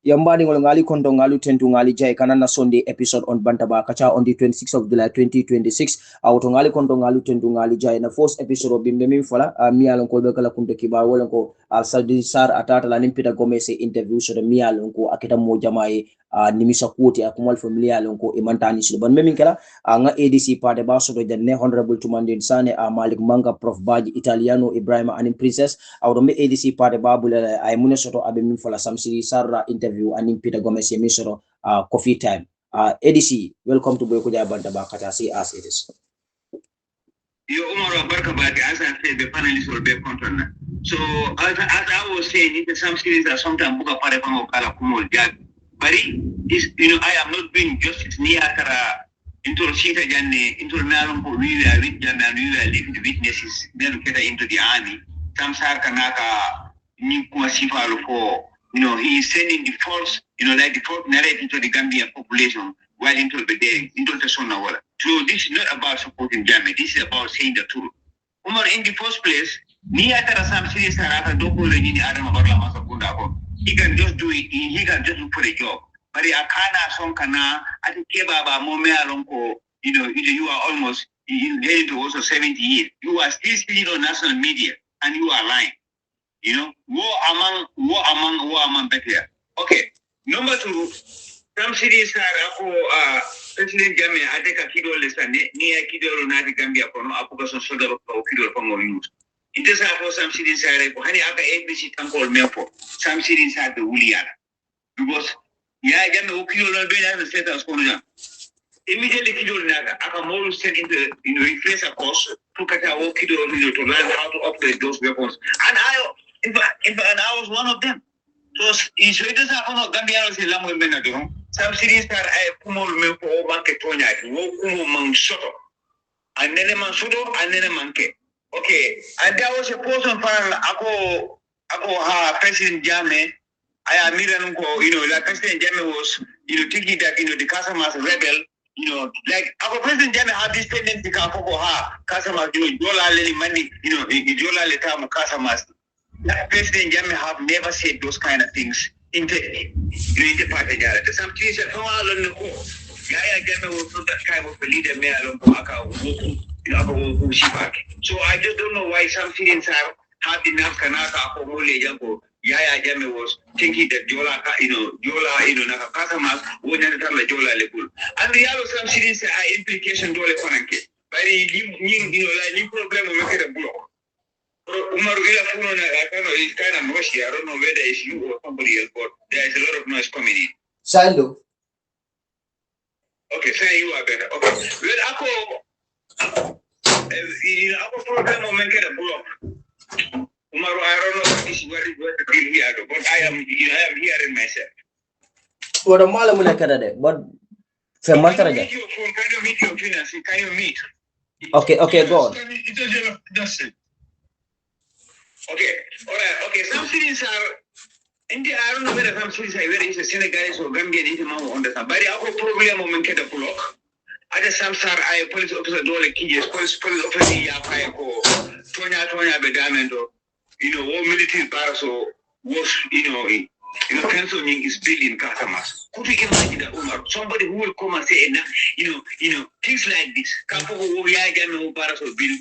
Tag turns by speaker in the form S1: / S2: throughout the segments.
S1: Yambani ngali kondo ngalu tentu ngali jai kanana Sunday episode on BANTABA KACHAA on the 26th of July 2026. Auto ngali kondo ngalu tentu ngali jai na first episode of bimbe min fala miyalon ko be kala kunde kiba wala ko Sar atata la nimpita gomese interview so de miyalon ko akita mo jamae nimisa kuti akumal familia lon ko imantani so ban memin kala nga ADC party ba so de ne honorable Tumanding Sanneh Malick Manga Prof Badjie Italiano Ebrima and Princess auto me ADC party ba bula ay mune soto abe min fala Sarr'S interview and Peter Gomez yemisoro coffee time ADC welcome to BANTABA KACHAA. See as it is.
S2: Yo Umar barka badi as I said the panelists will be content. So as I was saying, some series are sometimes buka pare pango kala kumol jag. Bari is I am not doing justice ni akara into Sita Janne, into Narum we are rich and we are living the witnesses, then get into the army. Some Sarkanaka Nikwa Sifalo for he is sending the false, like the false narrative to the Gambian population while into the day, into the Sonawala. So this is not about supporting Jammeh, this is about saying the truth. Umar, in the first place, ni atara some serious haraka doko le nini adama barla masakunda ko. He can just do it, he can just look for a job. But akana son kana ati kebaba mome alonko, you are almost heading to also 70 years. You are still speaking on national media and you are lying. War among better. Okay. Number two, some cities are President Jammeh ateka kido lesane ni kido ronati Gambia kono apuka son soda ko kido pango news. It is for some cities are ko hani aka ABC tankol mepo. Some cities are the Uliana. Because Jammeh kido no be na status kono jam. Immediately kido naga aka more send into replace a course to kata kido to learn how to operate those weapons. And I was one of them. So it doesn't happen. Gambia is a language mena. Some cities are kumol me po manke tonya wo kumo man soto anene man soto anene manke. Okay, and there was a person ako President Jammeh I am like President Jammeh was thinking that the customers rebel like our President Jammeh had this tendency to customers dollar leli money dollar leta mu customers. President Jammeh have never said those kind of things in the party. Some things are Jammeh was not that kind of a leader. So I just don't know why some Syrians have had enough Kanaka for Jammeh was thinking that Jola customers wouldn't tell Jola Lebul. And the other some Syrians are implication Dole Fanake. But like problem will make it a block. Umar is kind of noisy. I don't know whether it's you or somebody else, but there is a lot of noise coming in.
S1: Sando.
S2: Okay, say you are better. Okay. Well, Ako problem will make it a block. Umar, I don't know what is what the deal here, but I am hearing myself.
S1: What a malamula but
S2: Can you meet your finance? Can you meet?
S1: Okay, go on.
S2: Just okay, all right, okay. Some cities are India. I don't know whether some cities are very Senegalese or Gambian in the understand. But the problem moment get a block. Other some I police officer dole kids, police officer ya ko tonya bedamendo. War military paraso was canceling is building customers. Could you imagine that Umar? Somebody who will come and say things like this. Kapo Jammeh paraso build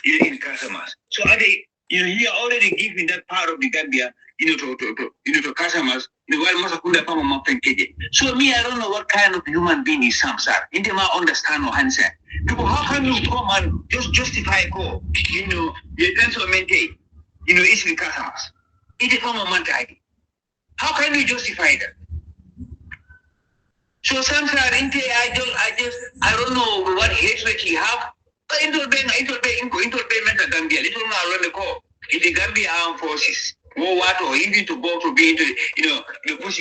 S2: in customers. So are they he already given that part of the Gambia to customers while Masakunda Pama Mapenkeje. So me, I don't know what kind of human being is Samsar. In the understand or answer. Because how can you come and just justify the pencil maintain it's the customers. In the form of Mantai. How can you justify that? So Samsar I don't know what hatred he have. But into payment Gambia, little now run the call. In the Gambia armed forces. What or even to go to be into you push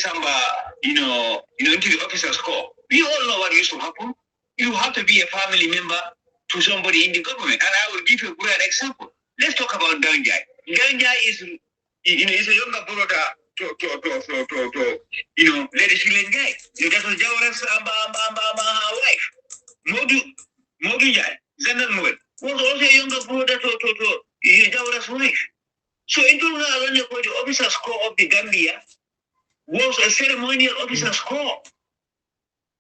S2: samba into the officer's call. We all know what used to happen. You have to be a family member to somebody in the government. And I will give you a great example. Let's talk about Ganjai. Ganjai is a younger brother to Lady Shilen guy. That was Jawara's wife. Modu Jai, Zandan Moed, was also a younger brother to Jawara's wife. So into the officers' corps of the Gambia, was a ceremonial officer's corps.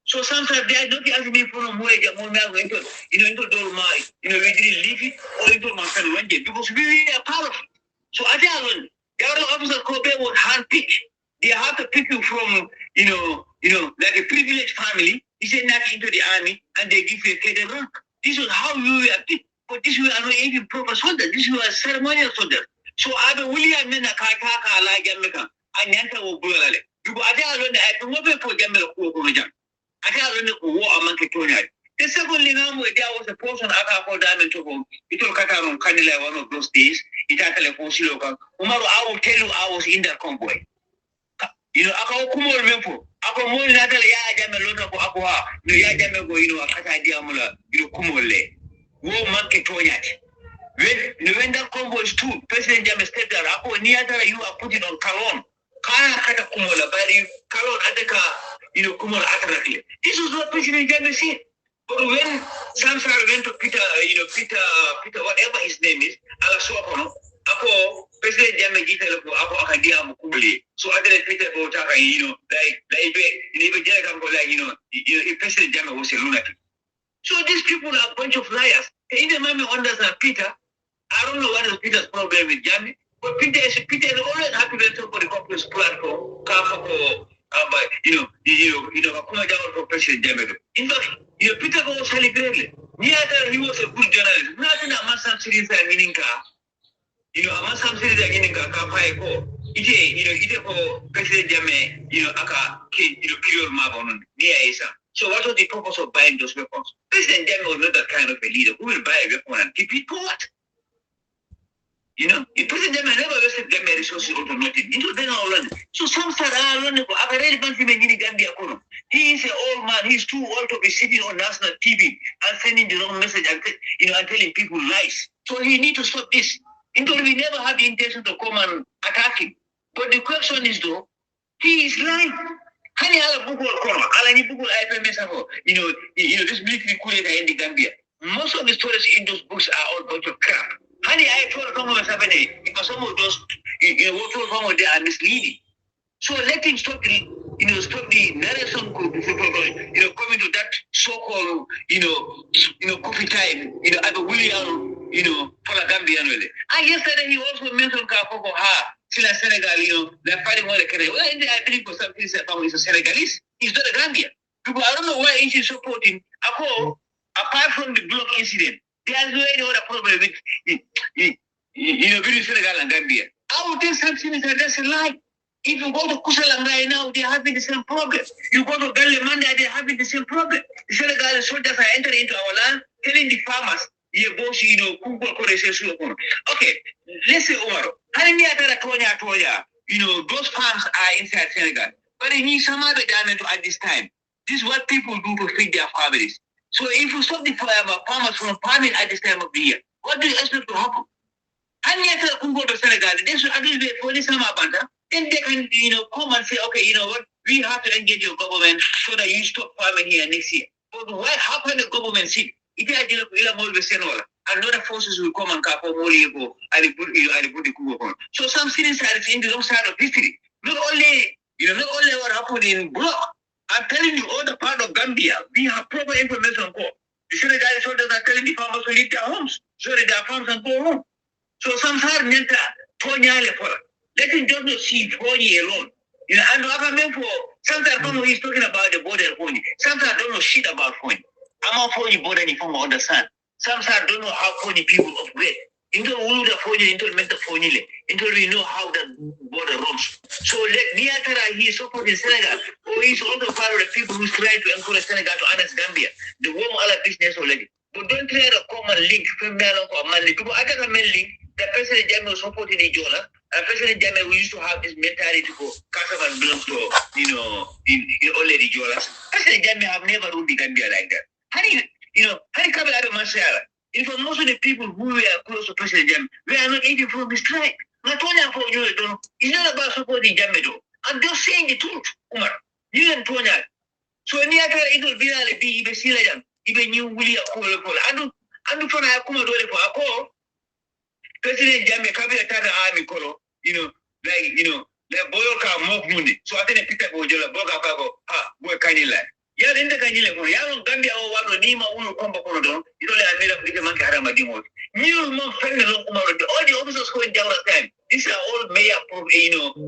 S2: So sometimes they are not asking me for more into Dolma, we didn't leave it or into my friend because we are part of it. So I tell you, the other officer Kobe was handpicked. They have to pick you from, like a privileged family. He said not into the army and they give you a cadre rank. This is how you are picked. But this was not even proper soldier. This was a ceremonial soldier. So I be William Mena KACHAA like Jamaica. I never will go. Because I tell you, I don't know for Jamaica. I can't run war among the Tonya. The secondly, now there was a person I called Diamond to home. It will cut on Canela one of those days. It actually was local. Tomorrow I will tell you I was in that convoy. I call Kumol Mempo. I call more Natalia Jamelona for Aqua. No Yajamego, a Kata Diamula, Kumole. War monkey Tonya. When that convoy is true, President Jammeh said that Ako near you are putting on Kalon. Kaya Kata Kumola, but Kalon Ataka. Kumar Atrakle. This is what President Jammeh said. But when Samsudeen went to Peter, whatever his name is, Alaswakono, Apo, President Jammeh Gita, Apo Akadia Mukuli. So I did Peter Botaka, if President Jammeh was a lunatic. So these people are a bunch of liars. Either Mami understand Peter. I don't know what is Peter's problem with Jammeh, but Peter is always happy to talk about the complex platform, Foni Jarrol for President Jammeh. In fact, Peter was celebrated. He was a good journalist. Nothing about Samsudeen meaning about Samsudeen meaning Kapaeko. Ite for President Jammeh, aka Kirior Mabon, near Isa. So what was the purpose of buying those weapons? President Jammeh was not that kind of a leader who will buy a weapon and keep it for what? If President Jammeh never wasted Gambia resources or nothing. Into then all learn. So some start learning for a very fancy man in Gambia. He is an old man. He's too old to be sitting on national TV and sending the wrong message and and telling people lies. So he need to stop this. Until we never had the intention to come and attack him. But the question is though, he is lying. Hani ala bukul kono, ala ni bukul IPMS ako. This military coup in the Gambia. Most of the stories in those books are all bunch of crap. Honey, I told them what's happening because some of those, what they are misleading. So let him stop the narration, coming to that so-called, coffee time, at the William, for a Gambian. And yesterday he also mentioned Kakoko Sila Senegal, they're fighting all the Canada. Well, I think for some things that is a Senegalese, he's not a Gambian. Because I don't know why he's supporting Ako, apart from the block incident. There's no any other problem with between Senegal and Gambia. I would think something is just a lie. If you go to Kusalangai now, they're having the same problem. You go to Galimanda, they're having the same problem. The Senegal soldiers are entering into our land, telling the farmers, okay, let's say Omaro. Those farms are inside Senegal. But they need some other government at this time. This is what people do to feed their families. So if you stop the farmers from farming at this time of the year, what do you expect to happen? And yet, go to Senegal, they should at least wait for this summer banta. Then they can, come and say, okay, you know what, we have to engage your government so that you stop farming here next year. But why? How can the government sit? It is another forces will come and capo Moriego and put the Kubo. So some cities are in the wrong side of history. Not only what happened in Block. I'm telling you, all the part of Gambia, we have proper information for. The Senegalese soldiers are telling the farmers to leave their homes, so that their farms and go home. So some are meant to let him just not see Foni alone. And I remember sometimes he's talking about the border Foni. Sometimes I don't know shit about Foni. I'm not Foni border any form understand. Sometimes I don't know how Foni people upgrade. Until we the Foni, until we know how the border runs. So let Niatara, he is supporting Senegal, or he's also part of the people who try to encourage Senegal to annex Gambia. The warm all business already. But don't try to come and link from Malick or Malick. Because I got a link, the President Jammeh was supporting the Jola. And President Jammeh, we used to have this mentality to go Casavan belongs to, in already Jolas. President Jammeh have never ruled the Gambia like that. How do Kabila Masala? In for most of the people who were close to President Jammeh, we are not even from his tribe. Not only for you, it's not about supporting Jammeh though. I'm just saying the truth, Umar. You and Tonya. So Niaka, it will be a be Silayan, even you will I don't for a Kuma Dole for a call. President Jammeh, Kabila Tata Army Kolo, le boyo ka mok munde so atene pita go jola boga ka go ha boy kanila ya dende kanile ko ya no Gambia o wado ni ma unu komba kono don idole amira ko man harama dimo niul mo fenne lo ko maro all the officers ko in jawra time these are all mayor of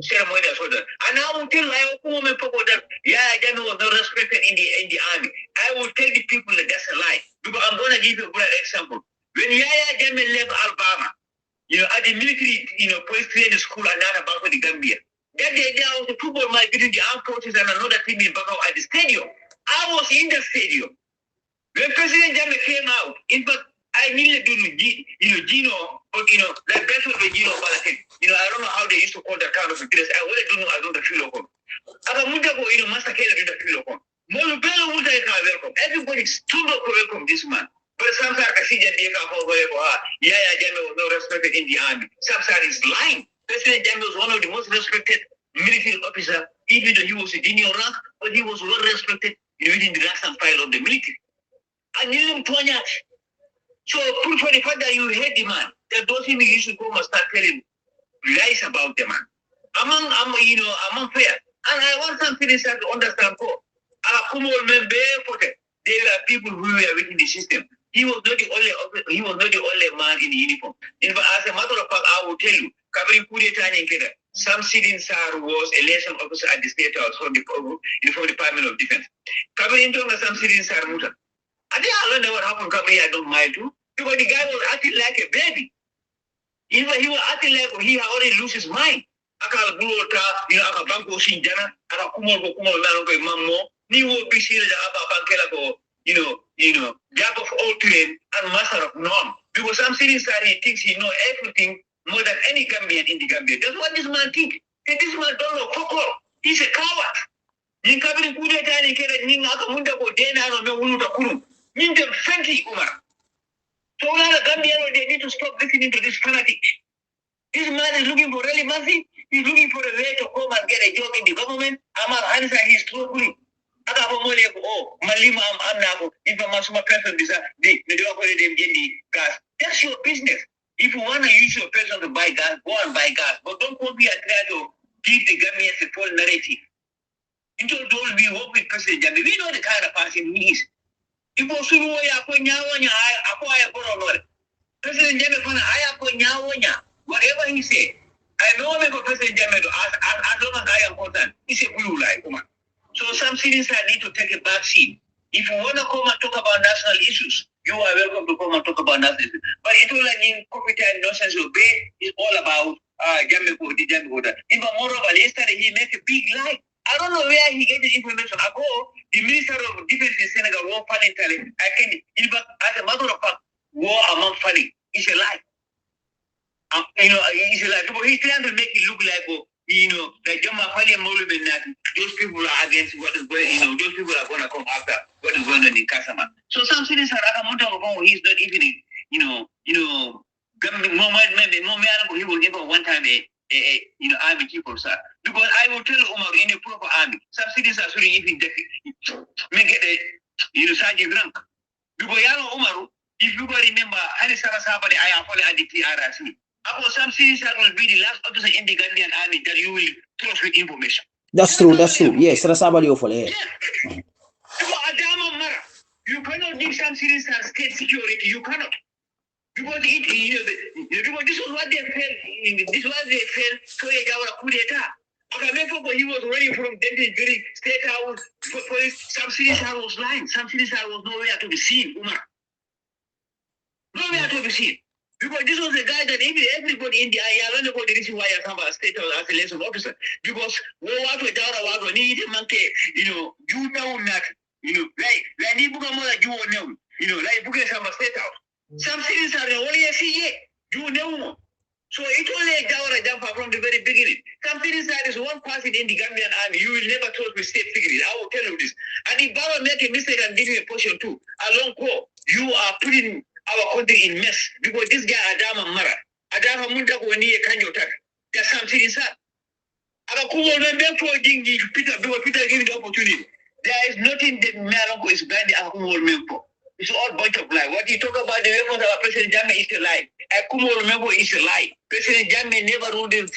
S2: ceremony so that and I will tell I will me poko that Jammeh was not respected in the army. I will tell the people that that's a lie because I'm going to give you a great example. When Jammeh left Alabama, at the military, police training school and not about the Gambia. That day there was a football match between the armed forces and another team in Bakau at the stadium. I was in the stadium. When President Jammeh came out, in fact, I nearly do Gino, but like that's what the Gino Balatin. I don't know how they used to call that kind of a dress. I really don't know. I don't feel okay. Aka muda ko Master Kela do the feel okay. Molu belo muda ka welcome. Everybody stood up to welcome this man. But sometimes I see that they come over Jammeh was not respected in the army. Sometimes is lying. President Jammeh was one of the most respected military officers, even though he was a junior rank, but he was well respected within the rank and file of the military. And you know, so proof for the fact that you hate the man, that doesn't mean you should come and start telling lies about the man. Among fair. And I want some citizens to understand, there are people who were within the system. He was not the only man in the uniform. In fact, as a matter of fact, I will tell you, Samsudeen Sarr'S was a liaison officer at the State House from the Department of Defense. Samsudeen Sarr'S. I think I learned what happened. I don't mind too. Because the guy was acting like a baby. He was acting like he had already lost his mind. Aka bulota, aka banko sinjana, aka kumo lalo ko mammo, ni wo bishira aka bankela ko, jack of all trades and master of none. Because Samsudeen Sarr'S thinks he knows everything more than any Gambian in the Gambia. That's what this man thinks. This man don't know fuck. He's a coward. Ni kabiri kude tani kera ni aka munda ko dena no me wuluta kurum. Ni dem friendly Umar. So now the Gambians, they need to stop listening to this fanatic. This man is looking for relevancy. He's looking for a way to come and get a job in the government. Amar Hansa, he's struggling. Malima Amnako, if I'm a small person, that's your business. If you want to use your person to buy gas, go and buy gas. But don't come here and try to give the Gambians a false narrative. Until those we work with President Jammeh, we know the kind of person he is. If you see what President Jammeh, whatever he said, I know for President Jammeh as long as I am important, he's a blue light woman. So some citizens need to take a back seat. If you want to come and talk about national issues, you are welcome to come and talk about national issues. But it will like in coffee and nonsense obey is all about Jammeh. In moreover, yesterday he made a big lie. I don't know where he get the information. I go, the Minister of Defense in Senegal, war parliamentarians. I can, in fact, as a matter of fact, war among funny. It's a lie. It's a lie. But he's trying to make it look like, like Jammeh parliament, those people are against what is going, those people are going to come after what is going on in KACHAA. So some cities are he's not even, he will never one time army chief of staff. Because I will tell Umar in a proper army, some cities are shooting even make it a sergeant rank. Because Umar, if you remember, Sarr'S I have followed at the TRC. About some cities will be the last officer in the Gambian army that you will trust with information.
S1: That's true. Yes, yes.
S2: You cannot give some cities state security. You cannot. Because because this is what they felt. This was they felt. So they got a coup d'etat. He was running from the state house. Some cities was lying. Some cities was nowhere to be seen. Nowhere to be seen. Because this was a guy that everybody in the island about the reason why I come as state house as a liaison officer. Because what we don't need a monkey, you know not, like Nibuka Mola, like Buka Sama state house. Some cities are only a CA, you know. So it only a Jawara Jampa from the very beginning. Some cities there is one person in the Gambian army, you will never trust with state figures. I will tell you this. And if Baba make a mistake and give you a portion too, along call, you are putting our country in mess. Because this guy Adama Mara, Adama Munta Wani Kanyo Tak, there's some cities are. Akakumo therefore Peter give the opportunity. There is nothing that Malongo is banned Akakumo Mempo. It's all bunch of lie. What you talk about the weapons of President Jammeh is a lie. Akumo remember is a lie. President Jammeh never ruled it,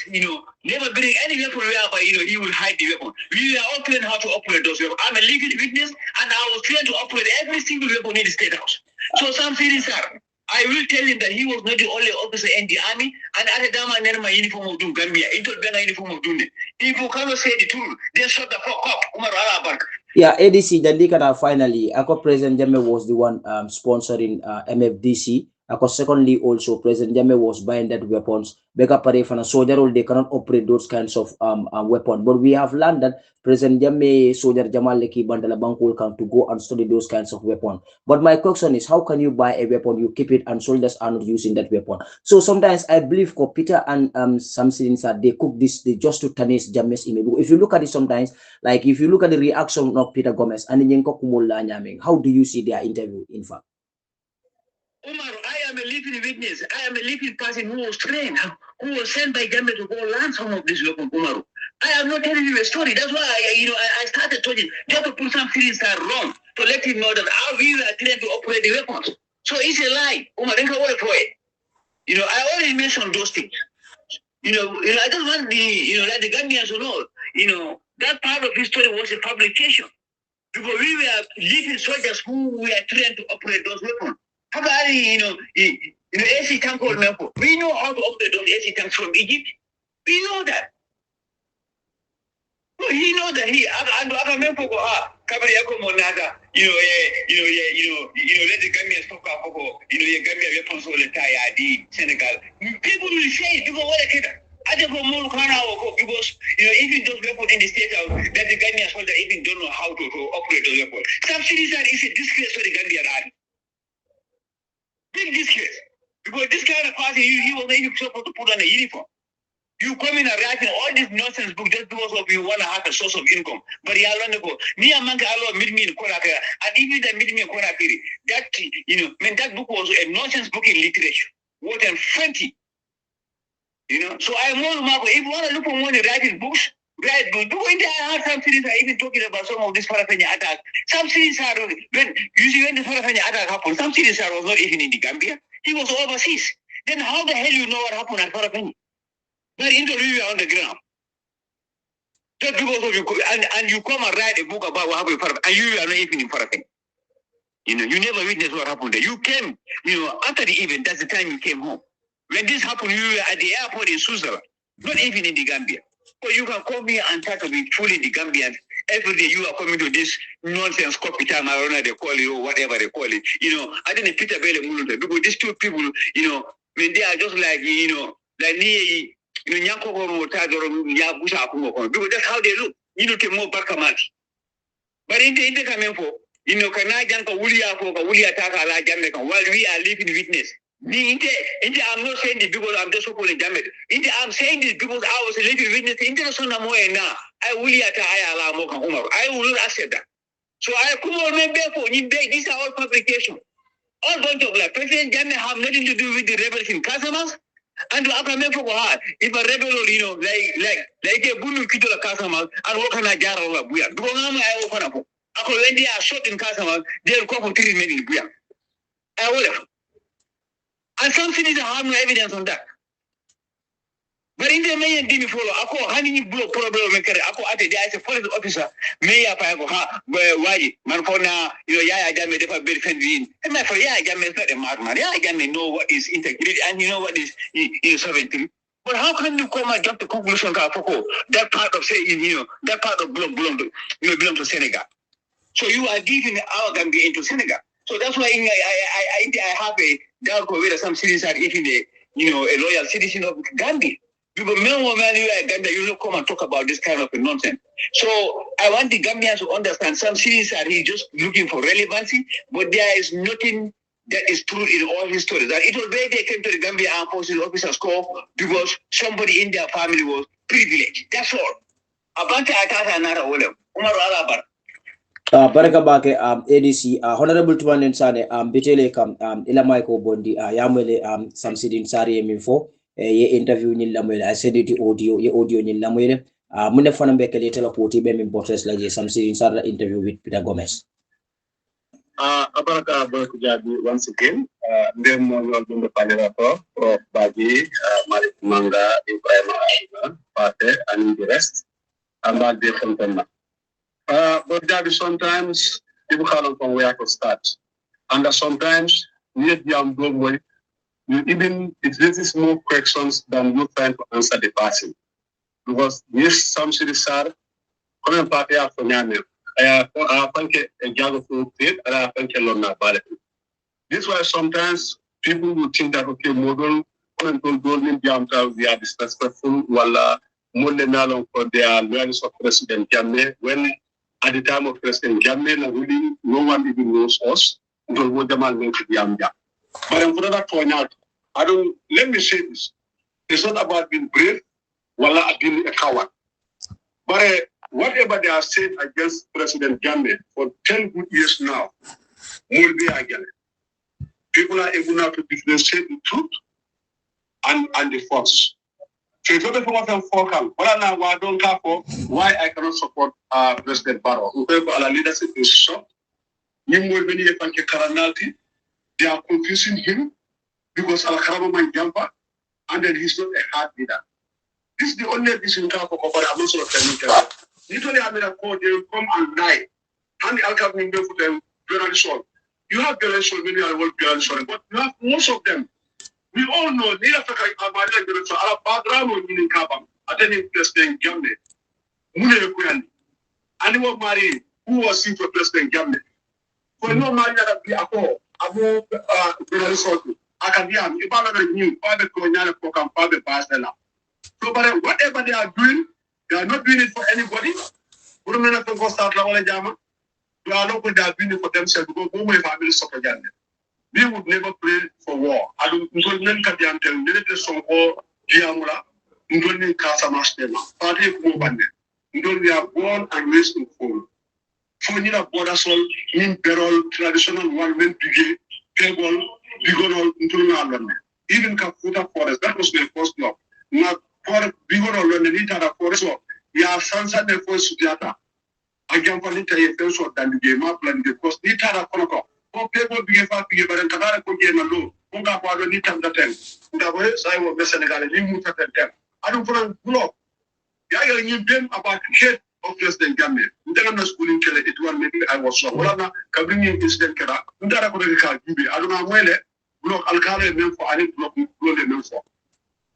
S2: never bring any weapon whereby, he will hide the weapon. We are all trained how to operate those weapons. I'm a living witness, and I was trained to operate every single weapon in the State House. So Samsudeen, sir, I will tell him that he was not the only officer in the army, and at the time I never my uniform of doing Gambia, into the uniform of doing it. If you cannot say the truth, then shut the fuck up. Umar Alabark.
S1: Yeah, ADC, the Likata finally, President Jammeh was the one sponsoring MFDC. Secondly, also, President Jammeh was buying that weapons. Bega Parefana soldier, they cannot operate those kinds of weapons. But we have learned that President Jammeh, soldier Jamal Leki Bandala Bankul can to go and study those kinds of weapons. But my question is, how can you buy a weapon, you keep it, and soldiers are not using that weapon? So sometimes I believe Peter and Samsudeen said they cook this just to tarnish Jammeh's image. If you look at it sometimes, like if you look at the reaction of Peter Gomez and how do you see their interview, in fact?
S2: Umar, I am a living witness. I am a living person who was trained, who was sent by Gambia to go learn some of this weapon, Umar. I am not telling you a story. That's why I started talking just to put some things that are wrong, to let him know that how we are trained to operate the weapons. So it's a lie. Umar, don't worry for it. I already mentioned those things. I just want let the Gambians to know, that part of history was a fabrication. Because we were living soldiers who were trained to operate those weapons. How about, AC tank or Memphis? We know how to operate those AC tanks from Egypt. We know that. So he knows that and Memphis go, Kabari Monada, let the Gambians talk about, Gambia weapons all the time, Senegal. People will say, people what I get. I don't know because even those weapons in the state house that the Gambian soldiers even don't know how to operate those weapons. Samsudeen is a disgrace for the Gambian army. Big disgrace. Because this kind of party, he was not even supposed to put on a uniform. You come in and writing all this nonsense book just because of you want to have a source of income. But you are go. Me and Manga meet me in Konakiri, and even the meet me in Konakiri. That book was a nonsense book in literature. What and 20. So I'm more Marco. If you want to look for money writing books, write books. When I heard Samsudeen are even talking about some of this Farafenya attack. Samsudeen when the Farafenya attack happened, Samsudeen was not even in the Gambia. He was overseas. Then how the hell you know what happened at Farafenya? But interview on the ground. Just because of you and you come and write a book about what happened in Farafenya, and you are not even in Farafenya. You never witnessed what happened there. You came, after the event. That's the time you came home. When this happened, you were at the airport in Switzerland, not even in the Gambia. So you can come here and try to be fooling the Gambians. Every day you are coming to this nonsense copy time, I don't know they call it or whatever they call it. I didn't Peter Bele because these two people, when they are just like, like me, because that's how they look. To more Barkamati. But in the coming for, while we are living witness. I'm not saying this because I'm just supporting Jammeh. I'm saying this because I was a living witness. I will not accept that. So I come on, these are all fabrication. All bunch of like President Jammeh have nothing to do with the rebels in Casamas. And if a rebel, like a Bunu Kitola Casamas and what can I jar over Buya? Because I open up. When they are shot in Casamas, they'll come for 3 minutes Buya. I will have. And Samsudeen have no evidence on that. But in the main didn't follow. Ako hani blow problem maker. Ako ate there is a police officer. Mayor pa ako why man for now Yaya Jammeh defa be defending. And my for Yaya Jammeh is not a madman. Yaya Jammeh know what is integrity and what is sovereignty. But how can you come and jump to conclusion that part of saying that part of belong to Senegal. So you are giving our Gambia into Senegal. So that's why I have a doubt whether some citizens are even a loyal citizen of Gambia. Because you don't come and talk about this kind of nonsense. So I want the Gambians to understand some citizens are just looking for relevancy, but there is nothing that is true in all his stories. That it was where they came to the Gambia Armed Forces Officers Corps because somebody in their family was privileged. That's all. Abante atata nara wole. Umar Alabar.
S1: Baraka bake ADC Honorable Tumanding Sanneh bitele kam ila Michael Bondi yamwele Samsudeen Sarr'S minfo ye interview ni lamwele I send it audio ni lamwele mune fana mbekele tela poti be min botes la je Samsudeen Sarr'S interview with Peter Gomez.
S3: Abaraka KUJABI'S once again. Then we are going to panel Prof, Badjie, Malick, Manga, Ebrima, Pateh, and the rest. I'm not there from them. But there is sometimes people call from where to start. And sometimes you even it raises more questions than you trying to answer the person. Because yes, Samsudeen sir, come and party after Jammeh. I think a jago food and I think a lot about. This is why sometimes people will think that okay, model golden we are disrespectful, wala model for their loyalty of President Jammeh. When at the time of President Jammeh, really no one even knows us. Until what the man went to the Gambia. But I'm going to point out, let me say this. It's not about being brave, wala being a coward. But whatever they have said against President Jammeh for 10 good years now, will be again. People are able now to differentiate the truth and the false. So it's not from them forecast. But now I don't care for why I cannot support President Barrow. Our leadership is shocked. They are confusing him because Al Karaman Jampa, and then he's not a hard leader. This is the only reason for I'm not sort of telling you. Literally, I made a call, they will come and die. And the Al Karaman for them, journalists. You have journalists, many are work journalists, but you have most of them. We all know, they are background in Kabam, attending President Jammeh. Mune Kuyani. Animal Mari, who was seen for President Jammeh. For no man that be a call, about the Acadian, if I knew, Father Colonial Program, Father Pastel. So, but whatever they are doing, they are not doing it for anybody. We don't have to go start Lawale Jama. They are not doing it for themselves because my family suffer. We would never pray for war. I don't know Kadian tell me that some war, Giamula, Ndoni Casa Mastema, Party Mobande. We are born and raised in Foni. Foni border soul, in Perol, traditional one, men piggy, table, bigonol, Ndona. Even Kafuta Forest, that was my first job. Now, for bigonol, and the Nita Forest, ya Sansa de Forest Sudiata. I can't find it a first shot than the game up and because Nita Konoko. People begin to be able to get a low. Munga Pado Nita the 10. The way I was Senegal, you move at the 10. I don't put a block. Yeah, you them about the head of President Jammeh. Ndana school in Kele, it was maybe I was so. Wala kabring incident kera. Ndara ko de ka gibe. I don't know where block alkale men for any block men for.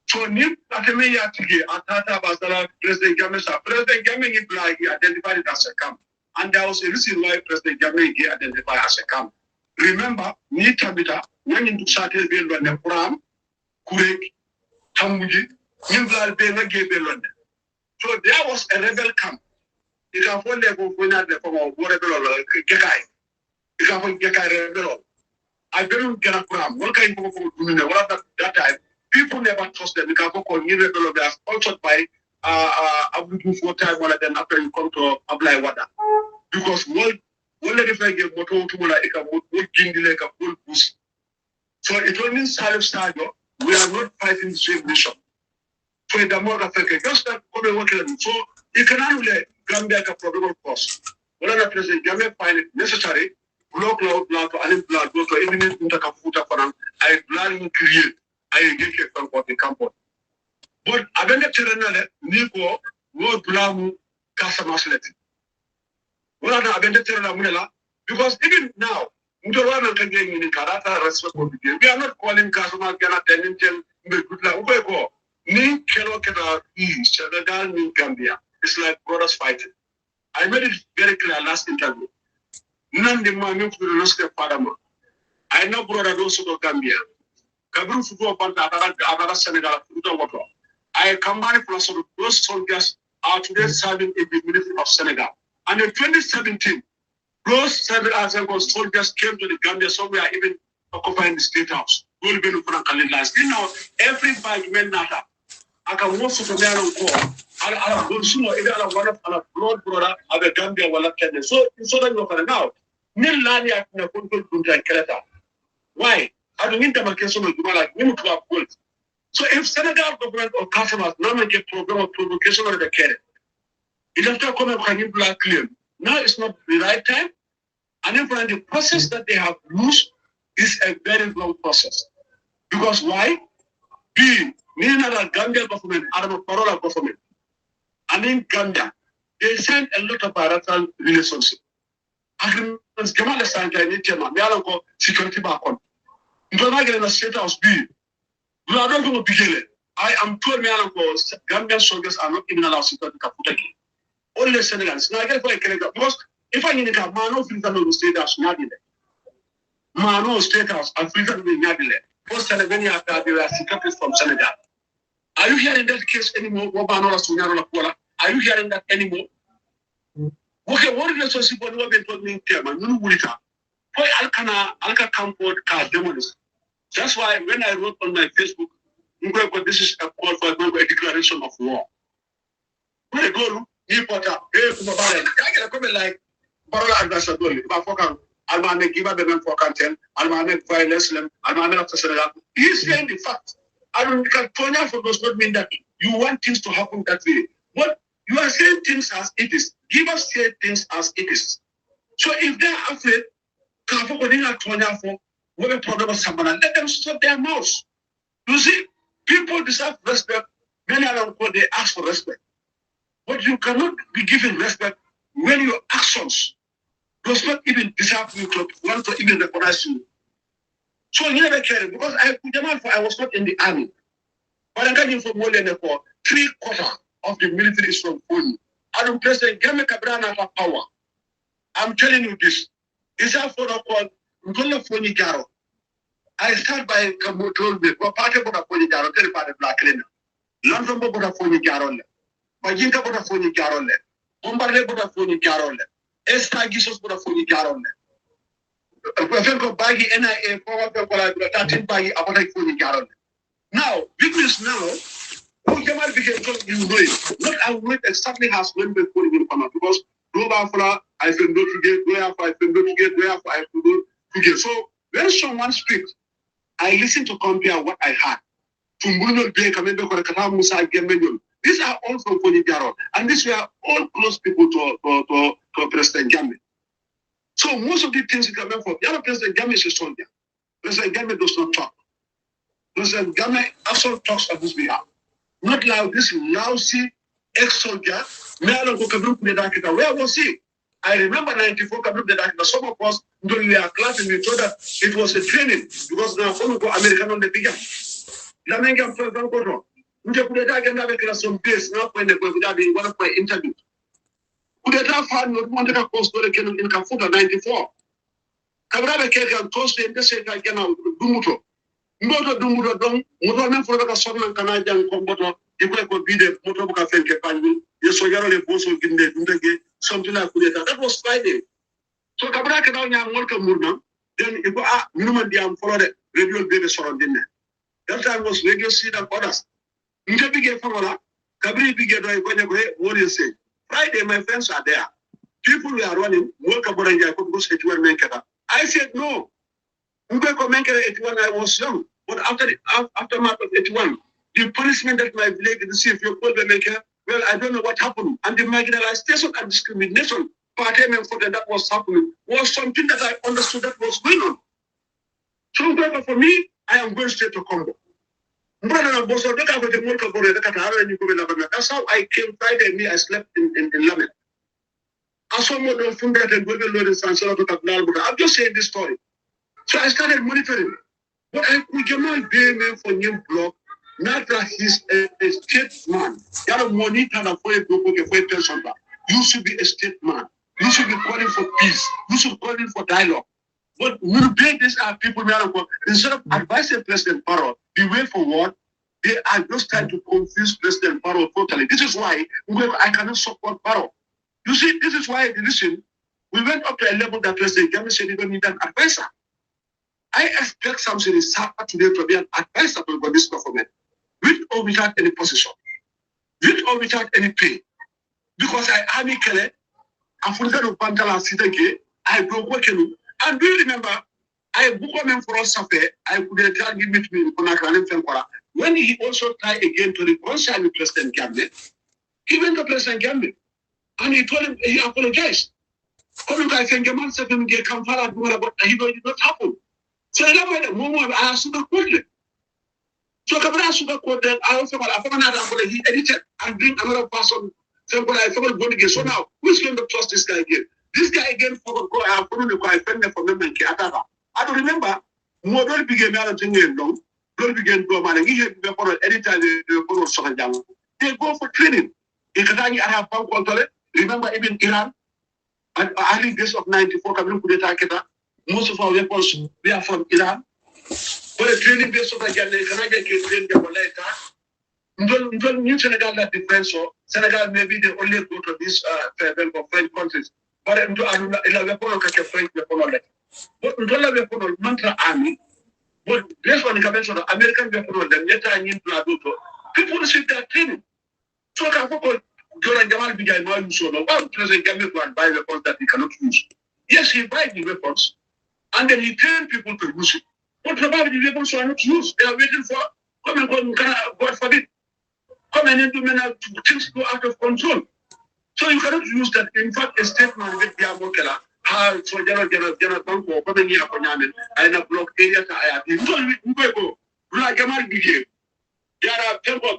S3: So ni ateme ya tige atata basala President Jammeh sa. President Jammeh he identified it as a camp. And there was a reason why President Jammeh he identified as a camp. Remember, ni tabita when into Saturday be London Quran, Kurek, Tamuji, Nimblal be na gave London. So there was a rebel camp. You can find them when at the form of whatever Gekai. You can find Gekai rebel. I don't get a Quran. What kind of that time? People never trust them. You can call new rebel. They are sponsored by Abu for time one of them after you come to apply water. Because one if I get motor to like a wood gindi like a full pussy. So it only Sarr'S stadium. We are not fighting the same nation. So the more Africa, just that come work them. So you can only Gambia a problem of course. When the President Jammeh find it necessary, block to unemployed, go to even into Kafuta for them, I plan create, I get it from the campus. But I don't get Nico, Lord Blamu, Casamasleti. Because even now, we are not calling Kasama Gana Tenintel Gutla. Ni Kelo Keta East, Senegal, New Gambia. It's like brothers fighting. I made it very clear last interview. None the man to the Noske Padama. I know brother those of Gambia. Kabru Fugo Panta, Abara Senegal, Futa Water. I combine plus those soldiers are today serving in the military of Senegal. And in 2017, those 7 soldiers came to the Gambia, so we are even occupying the State House. Still now, every 5 men nata. I can also from there on call. I'll go soon or either one of our broad brother of the Gambia will attend. So that you're now. Nilani at the control to Keleta. Why? I don't need them against like women to have gold. So if Senegal government or customers now make a program of provocation of the carrot, it has to come up and black claim. Now it's not the right time. And then the process that they have used is a very long process. Because why? Meaning that Gambia government, Arab Parola government, and in Gambia, they signed a lot of bilateral relationship. Agreements, Jamal Santa and Chema, Mialanko, security back on. You don't get in a state house B. You are not going to begin it. I am told Mialanko, Gambian soldiers are not even allowed to go to Kaputaki. Only Senegals. Now I get for a Canada. Because if I need a man of freedom of state house, Nadile. Man of state house, and freedom of Nadile. Most Senegania are the secretaries from Senegal. Are you hearing that case anymore? Are you hearing that anymore? Okay, what relationship was not being told me in Tema? You know, why Alka Campod card demonist? That's why when I wrote on my Facebook, this is a call for a declaration of war. When I go, Nipota, I get a comment like Parola Ambassador, I'll make give up the man for content, I'll make violence, I'll make after Senegal. He's saying the fact. I don't for does not mean that you want things to happen that way. But you are saying things as it is. Give us say things as it is. So if they are afraid, let them stop their mouths. You see, people deserve respect. Many of them they ask for respect. But you cannot be given respect when your actions does not even deserve you to want to even recognize you. So you never care because I was not in the army. But I got you from more than 3/4 of the military is from Foni. I don't President Jammeh Cabrana have power. I'm telling you this. It's a photo called Foni Jarrol. I start by Kamutul, but Pateh Boda Foni Jarrol, tell Pateh Black Lena. London Boda Foni Jarrol. Badjie Boda Foni Jarrol. Bombarle Boda Foni Jarrol. Estagisos Boda Foni Jarrol. Badjie NIA, Prof, Badjie about Foni Jarrol. Now, because now, Jamal became you know it. Not I know it exactly as when we put it in Panama because Global I can go to get where I can go to get where I can go to get. So when someone speaks, I listen to compare what I had. These are all from Foni Jarrol, and these were all close people to President Jammeh. So most of the things that come from President Jammeh is a soldier. President Jammeh does not talk. President Jammeh also talks on his behalf. Not like this lousy ex-soldier. Where was he? I remember 94 some of us during their class and we thought that it was a training because now American on the bigger. Lamengam President Goto. Some days now when they go without being one of my interviews. Could have found not one that cost in Kafuta 94. Kabrava Kegan toast in the same like Dumuto. Moto Dumuto Dom, Motoman for the Southern Canadian Comboto, you could be the Motobuka Fenke Pandu, yes, so you're also in the something like that. That was Friday. So Kabraka down young welcome Murna, then you go up, Numan Diam followed it, radio baby surrounding there. That time was radio seed and others. You can begin from Kabri begin what do you say? Friday, my friends are there. People we are running, welcome Boranja, I said no. When I was young, but aftermath of 81, the punishment that my village received, you call the maker, well, I don't know what happened. And the marginalization and discrimination, that was happening, was something that I understood that was going on. So, for me, I am going straight to Congo. That's how I came Friday and I slept in Lamed. I'm just saying this story. So I started monitoring. But I could not be a for new block, not that he's a state man. You should be a state man. You should be calling for peace. You should be calling for dialogue. But these are people instead of advising President Barrow the way forward, they are just trying to confuse President Barrow totally. This is why I cannot support Barrow. You see, this is why, listen, we went up to a level that President Jammeh said he don't need an advisor. I expect Samsudeen today to be an advisor for this government, with or without any position, with or without any pay. Because I am Kele, African of Bantala Sitake, I broke working. And do you remember, I booked him for us affair, I could tell him with me in when he also tried again to reconcile with President Jammeh, he went to President Jammeh and he told him he apologized. Come I think Jamal said him get come far but he did not happen. So I love the moment I asked the question. So Kabra Sugar quote that I also he edited and bring another person. So I forgot going again. So now who's going to trust this guy again? This guy again forgot go I found the quite friendly for them and Ataba. I don't remember more don't begin managing long. Don't begin go man and he had the editor the they go for training. If I have found control. Remember even Iran at early days of 94 most of our weapons we are from Iran. But the training base of the Canadian train the later. New Senegal that difference so Senegal maybe they only go to this French countries. But into a weapon French weapon. But weapon mantra army. But based on the convention of American weapon them yet I need to people receive that training. So I forgot Jordan Jamal Bijay no use no. Why President Jammeh go and buy weapons that he cannot use? Yes, he buys the weapons and then he trains people to use it. But probably the weapons are not used. They are waiting for come and go, God forbid. Come and into many things go out of control. So you cannot use that. In fact, a statement with Diamokela, how so general bank come in here for Yamin, and a block area to I go. Like Jamal Bijay. There are temple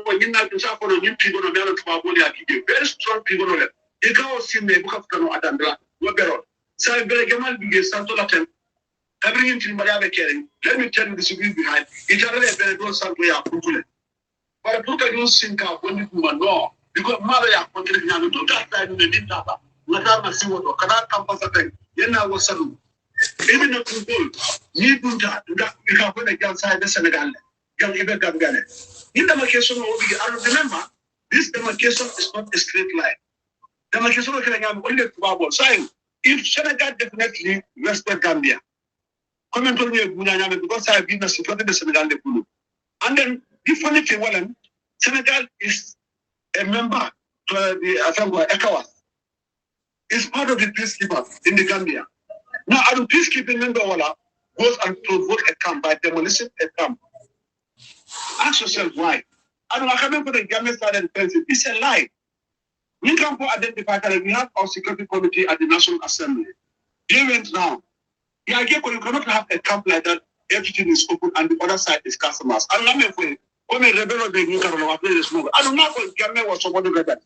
S3: when you not to suffer a new people on the very strong people on it. You can't see me book of Kano Adandra, Webero. So Jamal Bijay, Santo Latin. Everything in Mariana caring. Let me tell you the secret behind. It's already a very good sample of Brooklyn. But a Brooklyn don't think of when you know. Because Mother Yakontrick now to that time in the Dintaba. Madame Siwoto, cannot come for something. Yena was some. Even a football, you do that. You can put against the Senegal. Gambia. In the demarcation, I remember, this demarcation is not a straight line. Demarcation can only to saying if Senegal definitely respect Gambia. Comment on me because I have been a supported the Senegal. And then the funny thing, Senegal is a member to the ECOWAS. It's part of the peacekeepers in the Gambia. Now, a peacekeeping member goes and provoke a camp by demolishing a camp. Ask yourself why. I don't know, coming for the Gambia started defensive. It's a lie. We can identify that we have our security committee at the National Assembly. They went now. Yeah, you cannot have a camp like that. Everything is open and the other side is customers. I don't know if we come a rebel of the new Carolina. I don't know if Jammeh was somebody like that.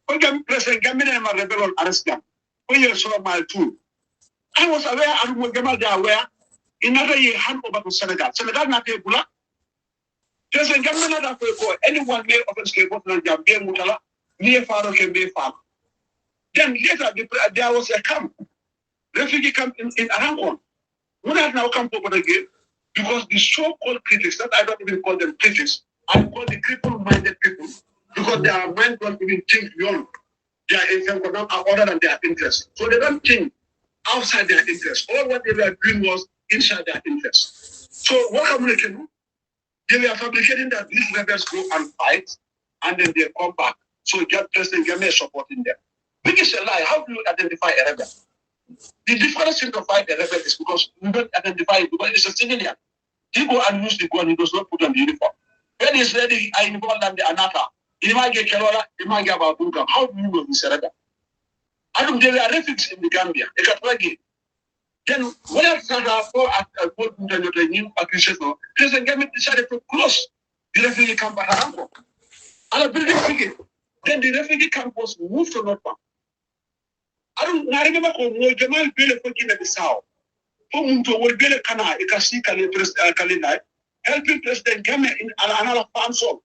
S3: When President Jammeh and my rebel arrest them, when you saw my tool, I was aware and when they are aware, in another year, hand over to Senegal. Senegal not a bullet. President Jammeh not for anyone may offense Gambia Mutala, near Faro can be farm. Then later, there was a camp. Refugee camp in Arankon. Would have now come over again because the so-called critics, that I don't even call them critics, I call the cripple-minded people because their mind don't even think beyond their income other than their interests. So they don't think outside their interests. All what they were doing was inside their interests. So what I'm going to do, they were fabricating that these rebels go and fight and then they come back. So President Jammeh is supporting them. Which is a lie. How do you identify a rebel? The difference in to fight a rebel is because you don't identify it because it's a civilian. He go and use the gun, he does not put on the uniform. When he's ready, I involve them the Anata. He might get Kelola, he might get Babuga. How do you know he's a rebel? I don't there are refugees in the Gambia. Then when I started for a good new accusation, President Jammeh decided to close the refugee camp at Haramko. And a building figure. Then the refugee camp was moved to North Bank. I remember when Jamal Bele fucking at the South. Whom to will Bele Kana, a Kasika Kalina, helping President Jammeh in another farm song.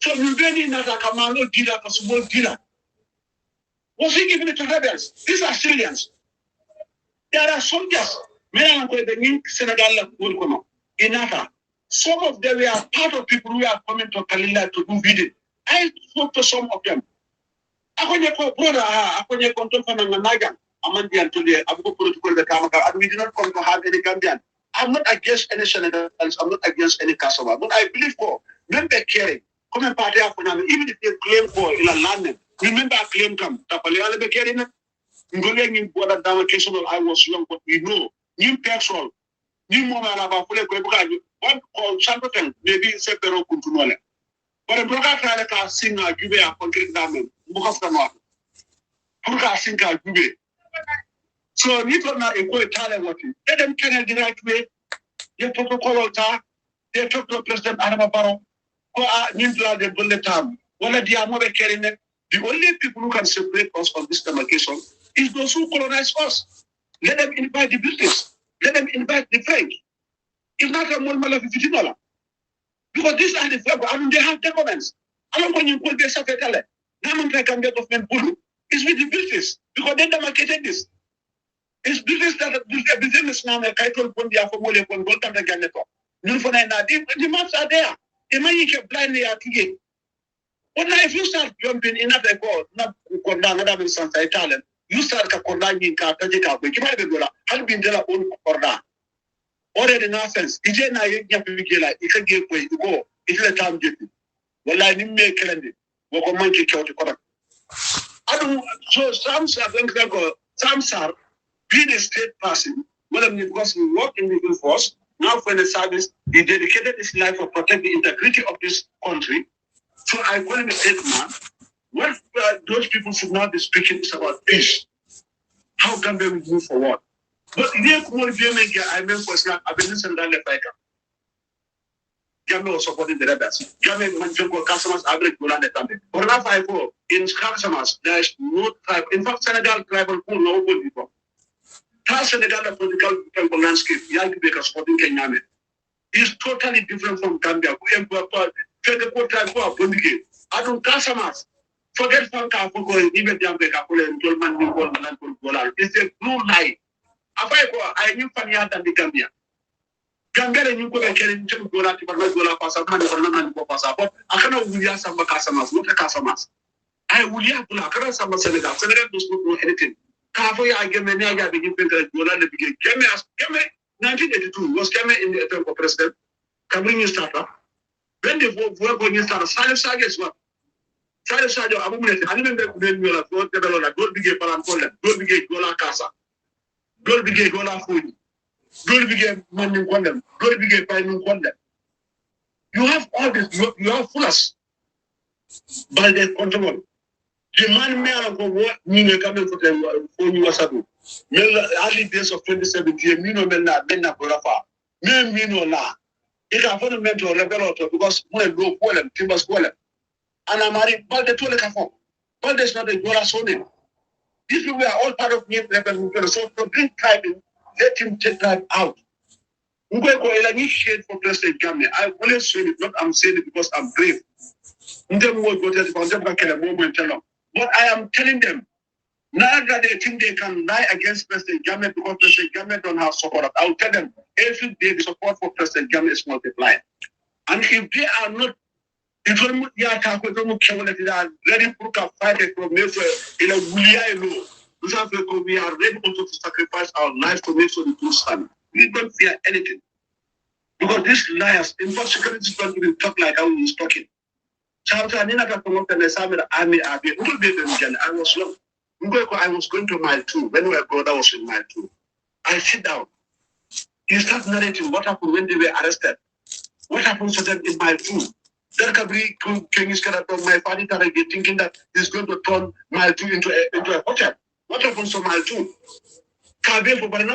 S3: So you really not a Kamano dealer, a small dealer. Was he giving it to rebels? These are civilians. There are soldiers. Men are going to the Senegal in Nata. Some of them were part of people who are coming to Kalina to do bidding. I spoke to some of them. Akonye ko brother, akonye konton fananga nagan. Amandi Antolia, Abu protocol the Kamaka, and we do not come to have any Gambian. I'm not against any Senegals, I'm not against any customer, but I believe for member caring, come and party up on even if they claim for in a land, remember claim come, Tapale be caring. Ngoleng in border demarcation I was young, but we know, new petrol, new moment about one called Chamberlain, maybe Sepero Kuntunole. But a broker tried to sing a Jubea concrete diamond, book of the north. Purka Sinka Gube. So Nito na a quick talent what you let them can the right way. They protocol they talk to President Adama Barrow, who are Nindla the bullet time. One of the other carrying it. The only people who can separate us from this demarcation is those who colonize us. Let them invite the British. Let them invite the French. If not a more $50. Because these are the flag, I mean, they have documents. I don't want you to be a tele. Naman Gambia government Bulu is with the British because they demarcated this. It's British that the businessman Kaito Pondia for Mole Pon Golden Ganeto. The maps are there. The money kept blindly at you. But now if you start jumping in other God, not another instance Italian, you start Kakonda in Katajika, which might be good. Had been there own Korda. Already nonsense. Ije na yekigela ikage kwe go itile time jepi. Wala ni me kelende. Wako manki kyauti kora. Adu so Samsudeen are being a state person. Well, because he worked in the force. Now for the service, he dedicated his life to protect the integrity of this country. So I call him a state man. What those people should not be speaking is about peace. How can they move forward? But they could be making I mean for Islam, I've been listening to the Jammeh was supporting the rebels. Jammeh mentioned customers average Golan the time. For now, in customers, there is no tribe. In fact, Senegal tribal pool, no good people. Senegal political landscape, Yankee Bakers supporting Kenyame is totally different from Gambia. I don't customers. Forget Fanka for going, even Jammeh, it's a blue light. I knew Fania than the Gambia. Gambia, you go and carry to go out to Gola Passa, but I cannot will have some customers, not the customers. I will have to have some Senegal. Senegal does not know anything. Kafoya, I gave me a begin to Gola, the beginning. Jammeh, 1982 was Jammeh in the attempt of president. Kabring you starter. When they work on you start, Sarr'S is what? Sarr'S, I remember when you are going to develop a good big Palancola, good big Gola Casa. Don't begin Gola Foni. Don't begin Manding Condem. Don't begin Pine Condem. You have all this, you have fullest by the control. The man may have what Nina coming for them for you as a do. Early days of 2017, Mino Mena, Bena Borafa. Mino La. It can fundamental rebel because when go Poland, Timbers Poland. And I'm married, but the Toleka. But there's not a Gola Sony. These people are all part of new rebel. So to bring tribe in, let him take tribe out. Shade for President Jammeh. I always say it, not I'm saying it because I'm brave. But I am telling them, now that they think they can lie against President Jammeh because President Jammeh don't have support. I will tell them every day the support for President Jammeh is multiplied. And if they are not, if they are ready to fight it from we are ready also to sacrifice our lives to make sure the truth stand. We don't fear anything. Because these liars, in fact, security is going to talk like how he's talking. I was going to mile 2 when my brother was in mile 2. I sit down. He starts narrating what happened when they were arrested. What happened to them in mile 2? There can be King's character, my father thinking that he's going to turn mile 2 into a hotel. What happens to mile 2? Sometimes when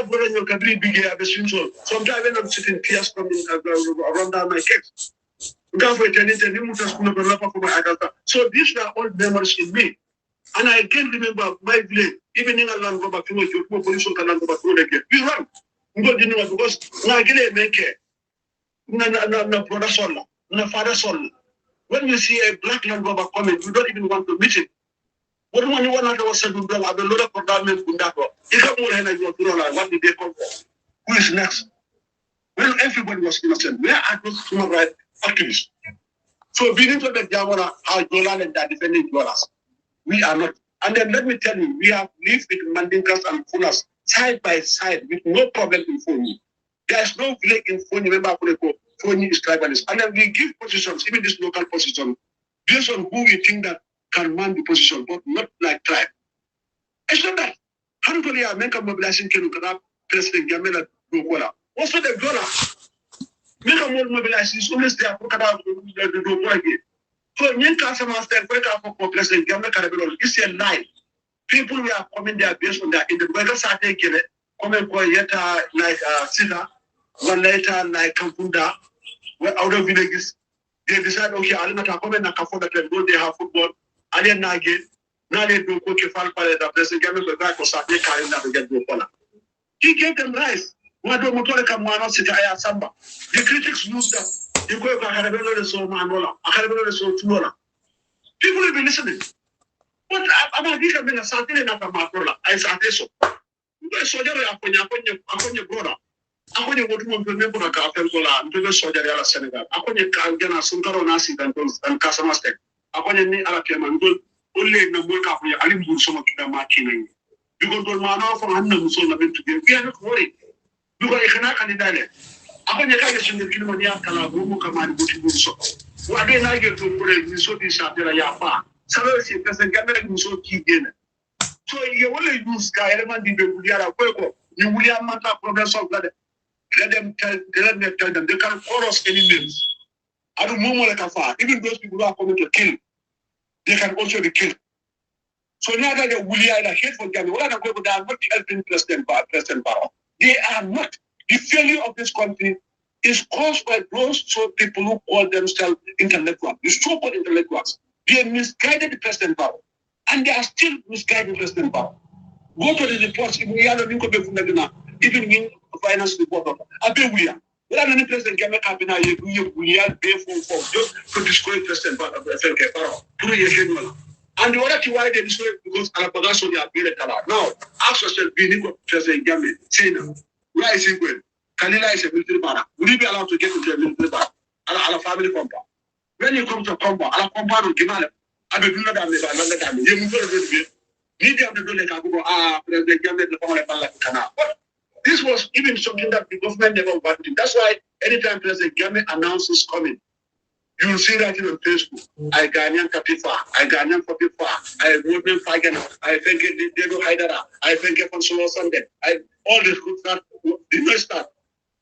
S3: I'm sitting tears coming around down my case. So these are all memories in me. And I can remember my village, even in a land over to pollution can land over again. We run. Because Nagile make no brother son, no father son. When you see a black land over coming, you don't even want to meet it. What do you want to was said to them? I've been loaded for government Gundako. What did they come for? Who is next? Well, everybody was innocent. Where are those human rights activists? So beginning to the Jamora, how Golan and that defending dollars. We are not. And then let me tell you, we have lived with Mandinkas and Funas side by side with no problem in Foni. There is no village in Foni, remember Foni is tribalist. And then we give positions, even this local position, based on who we think that can man the position, but not like tribe. It's not that. How do you make a mobilization can President Jammeh Gola? Also the Gola. Make a more mobilization is always there for the Gola again. So, President Jammeh it's a lie. people who are coming there based on that. In the weather Saturday, coming for yeta like Sida, one later like Kampunda, where other villages, they decide, okay, I'm not coming to Kampunda, they have football, and then again, now they do coach a fan for the president, the guy for Saturday, carrying that to get the he gave them rice. The critics used that. People will be listening. But I'm a big man, Saturday, not a macrola. I say so. Soldier, Akonya brother. Akonya would want to remember a Kapengola, and to the soldier, Senegal. Akonya Kangana, Sunkaro Nasi, and Casamastek. Akonya ni Alakeman, only in the work of the Alimbu, some of the marking. You go to Mano from Hanna, so we are not worried. You got a Kanaka. Akonya Kagas in the Kilmania, Kalabu, Kaman, Bush. What they like to put in so this after a yapa. Sarr'S doesn't get me so key in. So you only use Sky Element in the Udiara Quaco. You will have matter progress of that. Let them tell them they can chorus any names. I don't know like a far. Even those people who are coming to kill, they can also be killed. So now that the William are hate for them, what are the people that are not helping President Barrow? They are not. The failure of this country is caused by those people who call themselves intellectuals, the so-called intellectuals. They misguided President Barrow, and they are still misguiding President Barrow. Go to the reports, even in finance report. William. Without any president can make happen, William pay for just to destroy President Barrow. And the other why they destroy because Alabagaso they are very color. Now, ask yourself, President Jammeh, say now, where is he going? Kanila is a military banner. Will you be allowed to get into a military banner? A family compound. When you come to a compound, a compound of Gimala, I will do that. You move to need to do like President Jammeh, the family banner. But this was even something that the government never wanted. That's why anytime President Jammeh announces coming, you will see that on Facebook. I Ghanaian Katifa, I Ghanaian Katifa, I Woodman Fagan, I think it did Haidara, I think it on Solo Sunday. All this good start, did not start.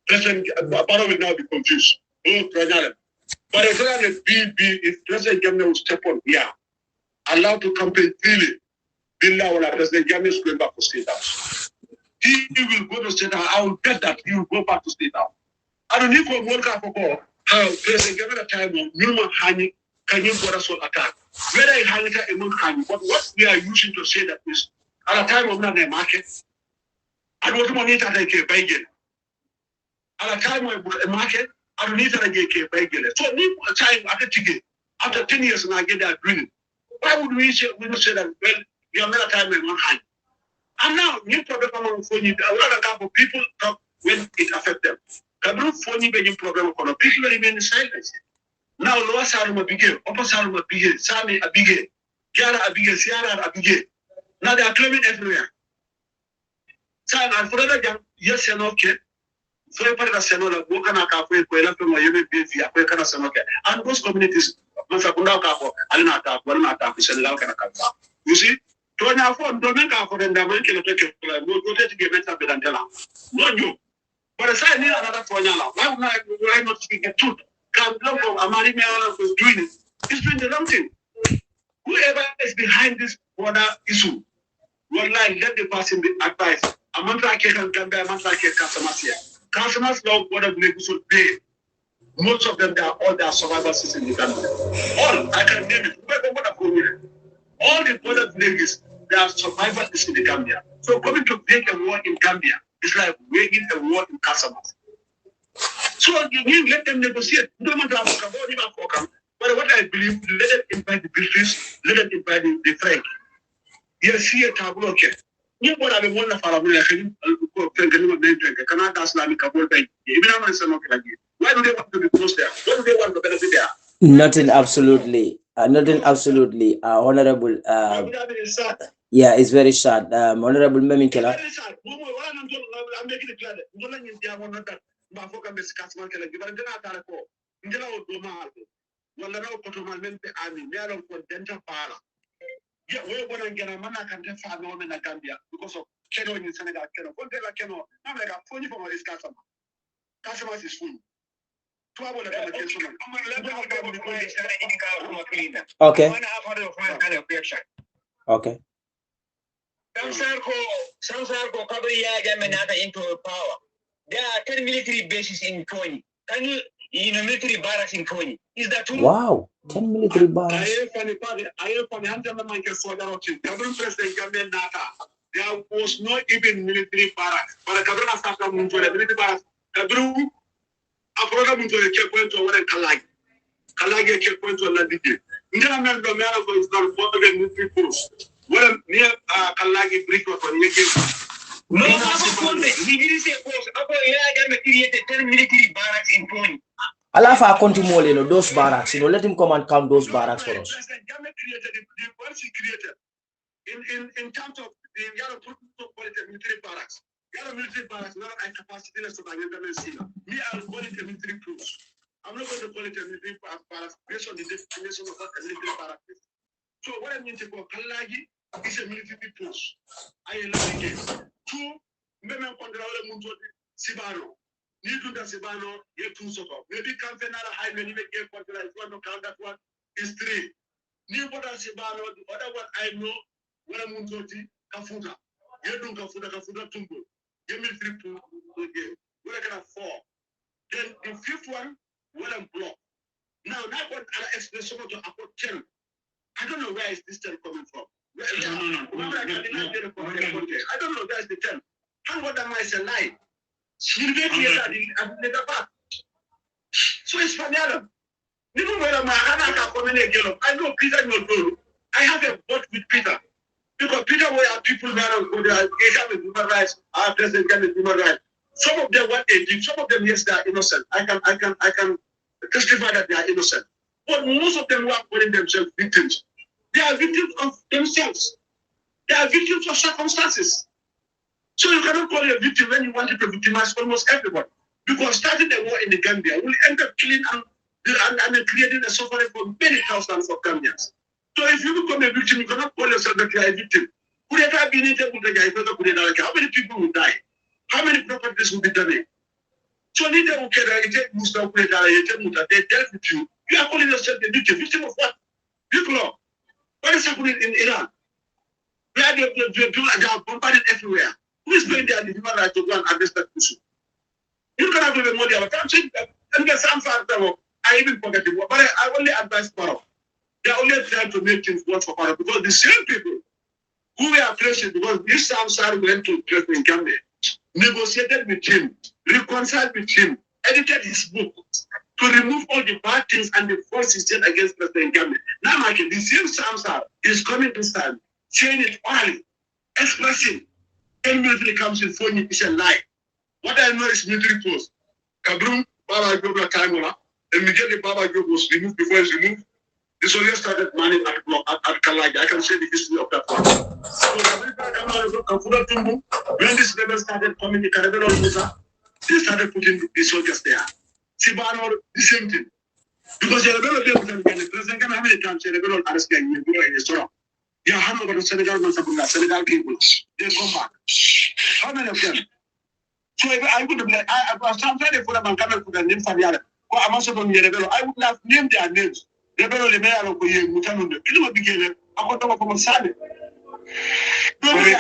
S3: President Barrow will now be confused. Oh, President. But if President Jammeh will step on, allowed to campaign freely, President Jammeh is going back to State House. He will go to State House. I will bet that he will go back to State House. I don't need to work out for how President Jammeh time on Newman Hani can you go to attack? Whether I hang it among Hani, but what we are using to say that is at a time of not a market, I don't want it to take a bagel. At a time of a market, I don't need to get a bagel. So, a time at the ticket, after 10 years, and I get that green. Why would we say that, well, you are not a time in one hand? And now, new problem among Foni, a lot of couple people talk when it affects them. Kabru Foni being problem for people remain in silence. Now, Lower Salma Bigay, Upper Salma Bigay, Sami Abigay, Jara Abigay, Sierra Abigay. Now they are claiming everywhere. Sam and further than yes and okay. So I put a Sanola, Bukana Cafe, Kuelapin, or Yemi Bifi, Aquacana Sanoke. And those communities, Masakunda Capo, Alinata, Wanata, Selaka. You see? To an afford, don't make up for them, no to get better than Tella. No, you. But aside here, another Fonyala, why not speak the truth? Come look of Amarimia was doing it. He's doing the wrong thing. Whoever is behind this border issue, will let the person be advised. A month like Gambia, a month like customers here. Customers know what a neighbor should pay. Most of them, they are all their survivors in the Gambia. All, I can name it. All the border villages, they are survivors in the Gambia. So coming to make a war in Gambia is like waging a war in customers. So you let them negotiate. No matter but what I believe, let them invite the British, let them invite the French. Yes, here tableau. You what I want to follow Canada Islamic Kabul Bank. Why do they want to be close there? What do they want to benefit there?
S1: Nothing absolutely. Nothing absolutely. Honorable. Yeah, it's very sad. Honorable Memikela.
S3: Very sad. I'm making it clear. Yeah, we're going to get a man can find no in Gambia because of Keno in Senegal. Keno, what they like Keno, I'm like a phone from this customer. Customers is full.
S1: Okay. Okay.
S2: Samsarko Kabria Jammeh into power. There are 10 military bases in Foni. Can you know, military barracks in Foni? Is that true?
S1: Wow, 10 military barracks.
S3: President there was not even military barracks. But Kabila Saka Munjole, military barracks. Kabru, Afroga Munjole checkpoint to one Kalagi. Kalagi checkpoint to Ladiki. Ndela Mendo Mero is not for the military force. Well, near Kalagi brick or no, he didn't say force. Apo created 10 military barracks in Foni.
S1: Alafa continue, those barracks, let him come and count those barracks for us.
S3: Jammeh created the once he created in terms of the Yaro military barracks. Yaro military barracks, not a capacity less of me, I'll call it a military cruise. I'm not going to call it a military barracks based on the definition of what a military barracks is. So what I mean to call Kalagi is a military post. I love the case. Two, Meme Kondrale Munto Sibano. Need to Sibano, yet two so far. Maybe Campanara High, maybe get Kondrale is one, count that one is three. New Bota Sibano, the other one I know, when I'm Muntoti, Kafuta. You do Kafuta Tumbo. Give me 3 2 again. We're going to have 4. Then the fifth one, when I'm blocked. Now, what I express to about 10. I don't know where is this 10 coming from. No. I don't know where is the 10. And what am I saying? Lie. So it's funny. I know Peter will I have a vote with Peter. Because Peter were people that have human rights, our president has human rights. Some of them what they did, some of them yes they are innocent. I can testify that they are innocent. But most of them were calling themselves victims. They are victims of themselves. They are victims of circumstances. So you cannot call a victim when you wanted to victimize almost everybody. Because starting a war in the Gambia will end up killing and creating a suffering for many thousands of Gambians. So if you become a victim, you cannot call yourself that you are a victim. How many people will die? How many properties will be damaged? So they dealt with you. You are calling yourself a victim. Victim of what? Big law. What is happening in Iran? Where they are bombarded everywhere. Who is going there the human right to go and address that issue? You can have even more about it. I even forget it. But I only advise Prof. They are only trying to make things work for Prof because the same people who were pressing because this Sarr'S went to President Gambia, negotiated with him, reconciled with him, edited his book to remove all the bad things and the false he said against President Gambia. Now, Michael, the same Sarr'S is coming this time, saying it orally, expressing. When military comes in Foni, it's a lie. What I know is military post. Kabrum, Baba Gobla Kaimola, immediately Baba Gob was removed before he's removed. The soldiers started manning at Kalagi. I can say the history of that one. So when this rebel started coming in Karabelo, they started putting the soldiers there. Sibano, the same thing. Because the rebel president can how many times the rebel arrest them in the restaurant. You are handled by Senegal people. They come back. How many of them? So if I would have I was sometimes for them coming for the name for the other. I would have named their names. Rebel the mayor of Mutanund. It would begin a quarter of a Sunday. Because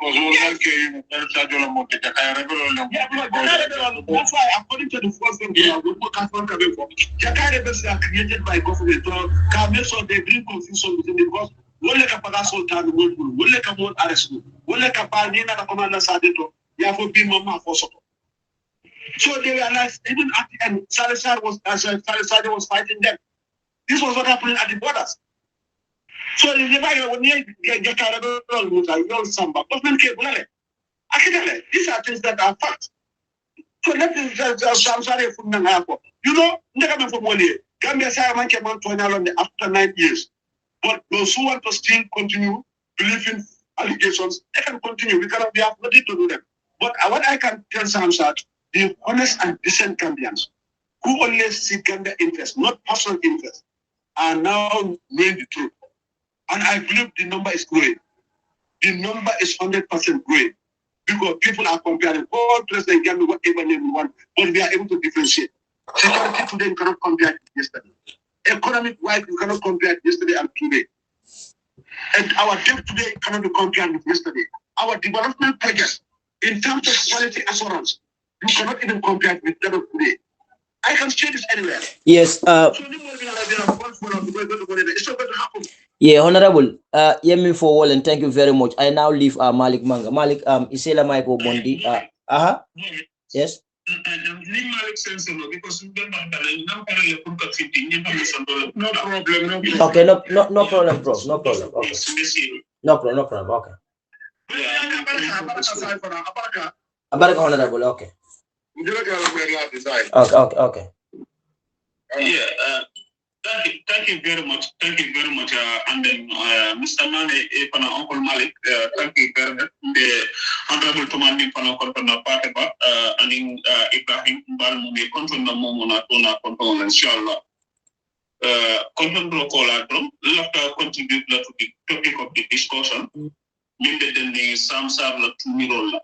S3: all came that's why, according to the first thing, rebels are created by government. Can make sure they bring confusion within the because one like a Pagaso Tan would one like a more arrest, one like a Panina Commander Sadeto, Yafo be Mama for Soto. So they realized even at the end, Sarr'S was fighting them. This was what happened at the borders. So the these are things that are facts. So let us you know, Gambia after 9 years. But those who want to still continue believing allegations, they can continue. We have nothing to do them. But what I can tell Samsud, the honest and decent Gambians who only seek Gambia interest, not personal interest, are now knowing the truth. And I believe the number is growing. The number is 100% growing. Because people are comparing all President Gambia, whatever name you want, but we are able to differentiate. Security today cannot compare to yesterday. Economic-wise, you cannot compare yesterday and today. And our debt today cannot be compared with yesterday. Our development projects, in terms of quality assurance, you cannot even compare with that of today. I can say this anywhere.
S1: Yes. Yeah, Honorable. Yemi for Wall, and thank you very much. I now leave Malick Manga. Malick, Isela Maipo Bondi. Yes.
S3: No problem.
S1: Okay, no problem, Prof. No problem. Okay. No problem. Okay. Abaraka Honorable. Okay. Okay.
S2: Yeah. Thank you very much. And then Mr. Mane, Uncle Malick, thank you very much. The Honorable Tumanding Sanneh Pateh, and Ibrahim Balmumi, control na Momona Tona control, inshallah. Control call left contribute to the topic of the discussion. Maybe then the Samsudeen to mirror.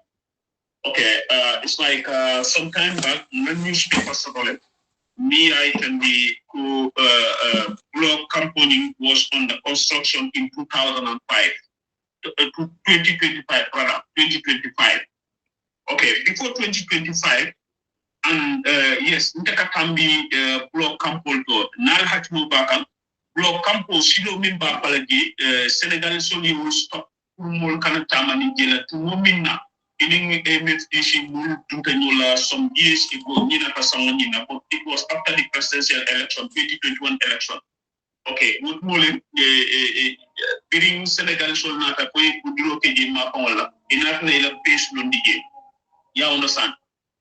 S2: Okay, it's like some time back when newspapers about it. Me, I can be block company was under construction in 2005, 2025, rather, 2025. Okay, before 2025, and yes, Ntaka can be block company to Nal Hatmo Bakam, block company, Silo Mimba Palagi, Senegal Soli will stop Mulkanatama Nigela to Momina. In MFDC, some years ago, it was after the presidential election, 2021 election. Okay, what Mullen, during Senegal, so not a way to do okay, Mapola, in a base on the game. Ya understand?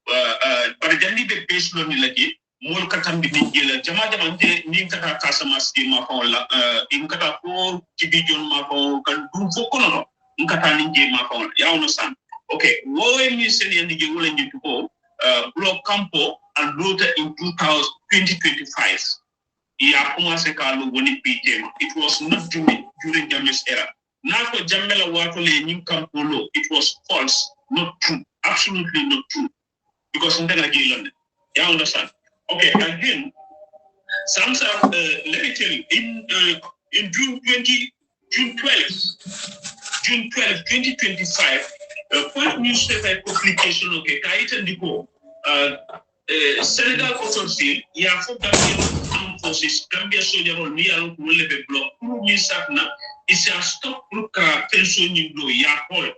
S2: But then the base on the lagi, Mulkatam the Gila, Jamajamante, Ninkata Casamas, Mapola, in Katako, Tibijon Mapo, can do Fokono, Nkataning Mapola. Ya understand? Okay, what we say in the Gewolin to go, block Campo and voted in 2025. It was not during Jammeh's era. Now for Jammeh Watole New Campo law, it was false, not true, absolutely not true. Because in the you understand? Okay, again, Samsudeen, let me tell you, in June 12, 2025, first newspaper publication, okay, Kaitan Diko, Senegal Authority, Yafo Gambia Forces, Gambia Soldier or Nial Wulebe Block, who means that now is a stop look pension in blue, Yapol.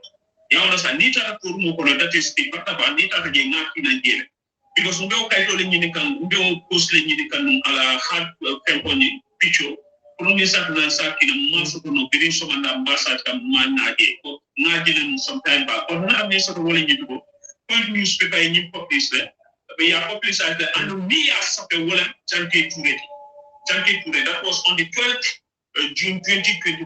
S2: You understand? Nita Kurmo, that is the Bataba, Nita again, not in a game. Because no Kaitolin Yinikan, no Postling Yinikan, a hard company picture. Promisat na sa kinamasok no birin so man ambasa ka manage ko ngajin sometime back or na may sa wala niyo ko point newspaper ni publish le be ya publish at the and me as a wala Janke Touré that was on the 12th June 2025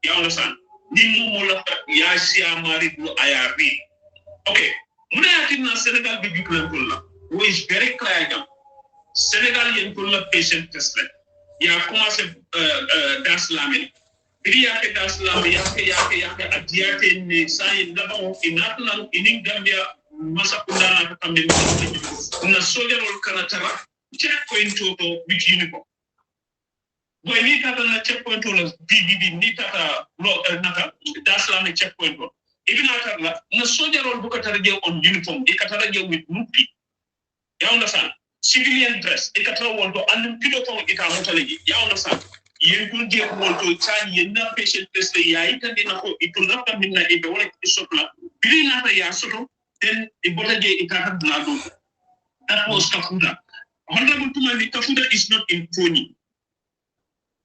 S2: you understand ni mo la ya sia mari do IRB okay muna yatin na Senegal bi biklan ko la wo is very clear Senegal yen ko la patient test ya commencé dans l'Amérique. Il y a que dans l'Amérique, il y a que adiate ne sai d'abord inatna in Gambia masakunda na kambe na soldier ol kanatara checkpoint to bit uniform. Boy ni tata na checkpoint ol BBB ni tata naka dans l'Amérique checkpoint ol. Even after na soldier ol bukatara je on uniform e katara je with nupi. You understand? Civilian dress, a cattle to unpiloton it out of the Yaosa. You could get one to Chan, you not patient test the Yait and it will not come in if the one is so flat. Billy not a Yasoto, then a Botaje it had blood. That was Kafuda. Honorable Tumanding, Kafuda is not in Foni.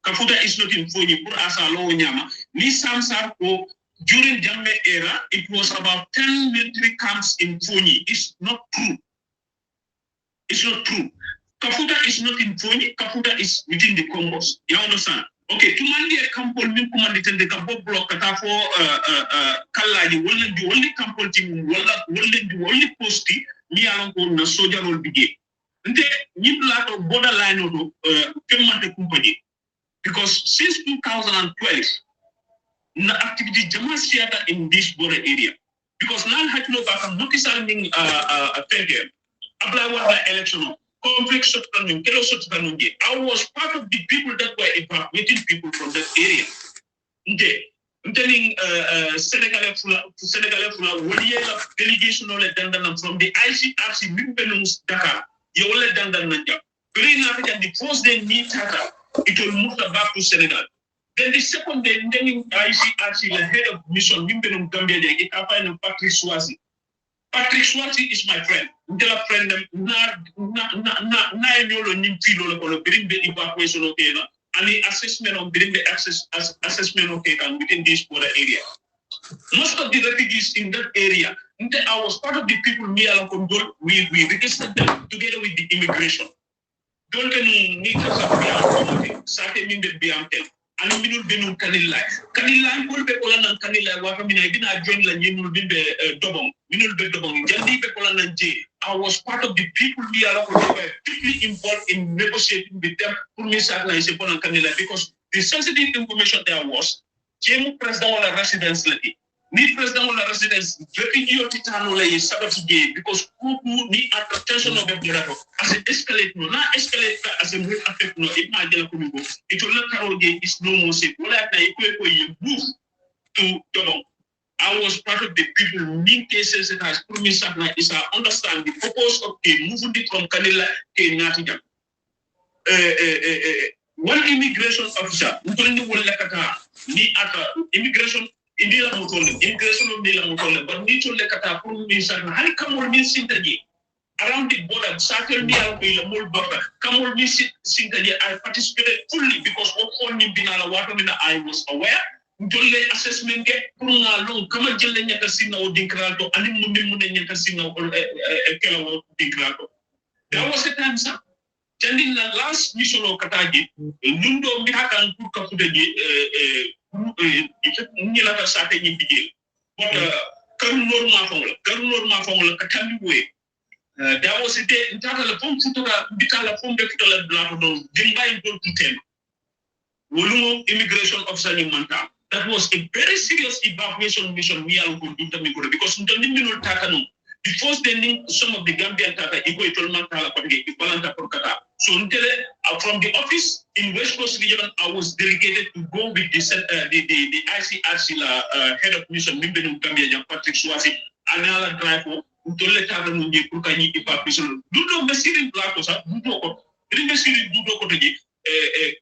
S2: Kafuda is not in Foni, put as a low Yama. Miss Samsar, during Jammeh era, it was about 10 military camps in Foni. It's not true. It's not true. Kafuda is not in Foni. Kafuda is within the Congos. You understand? Okay, Tumanding Campo, min commandant the Campo block for Kalaji, the only Campo team, the only posti, me along the soldier will begin. And then you lot of borderline of Pemante company. Because since 2012, the activity Jammeh in this border area. Because now I know that I'm not deciding a failure. Apply one election.
S3: conflict I was part of the people that were evacuating people from that area. I'm telling Senegalese delegation from the ICRC Mimpenums Dakar. You all let them very African the first day meet Tata, it will move back to Senegal. Then the second day, then ICRC, the head of mission, Mimpenum Gambia, it happened Patrick Swasi. Patrick Swati is my friend. Tell a friend na yolo nimpilo ko bring the evacuation okay na and the assessment on bring the assessment okay within this border area. Most of the refugees in that area, I was part of the people we registered them together with the immigration. Don't need to say and minul benum kanilla ko be ko nan kanilla wa famina dina join la ñinul bimbe dobong minul be dobong jandi be ko nan je I was part of the people we are deeply involved in negotiating with them pour me ça na c'est bon kanilla because the sensitive information there was jemu president wala residence lati ni president wala residence refugee Italiano lay sabatije because kuku ni attention of the border as escalate no na escalate as a real affect no it ma jela ko mi go it will not is no more safe wala na ko move to Gabon. I was part of the people in cases that has promised that is I understand the purpose of the moving from Kanila to Natica. One immigration officer ntoni wala kata ni ata immigration indila mutole immigration indila mutole but ni tole kata promise na hali kamol min sintaji around the border circle me al ko mol baba kamol min sintaji I participated fully because of all ni binala wato mina I was aware ntole assessment ke pour nga long kama jelle nyaka sinna o dinkrato ani mun nyaka sinna o kala o dinkrato there was a time sir in the last mission of Kataji, Nundo Mihakan Kukafudaji, Nilaka Sate Nibidi, but Karunor Mafonga, Katami way. There was a day in Tatalapon Futura, Bitala Fonda Kitala Blado, Dimba to 10. Wulumo immigration officer in Manta. That was a very serious evacuation mission we are going to do because Ntamino Takano. The first day, some of the Gambian Tata, so from the office in West Coast region, I was delegated to go with the ICRC head of mission, Mimbenum Gambia, Patrick Swasi, Anala Drive, Utole Taranungi, Pukani, evacuation. Dudo Messirin Blackosa, Dudo, Rimessiri Dudo Kotogi,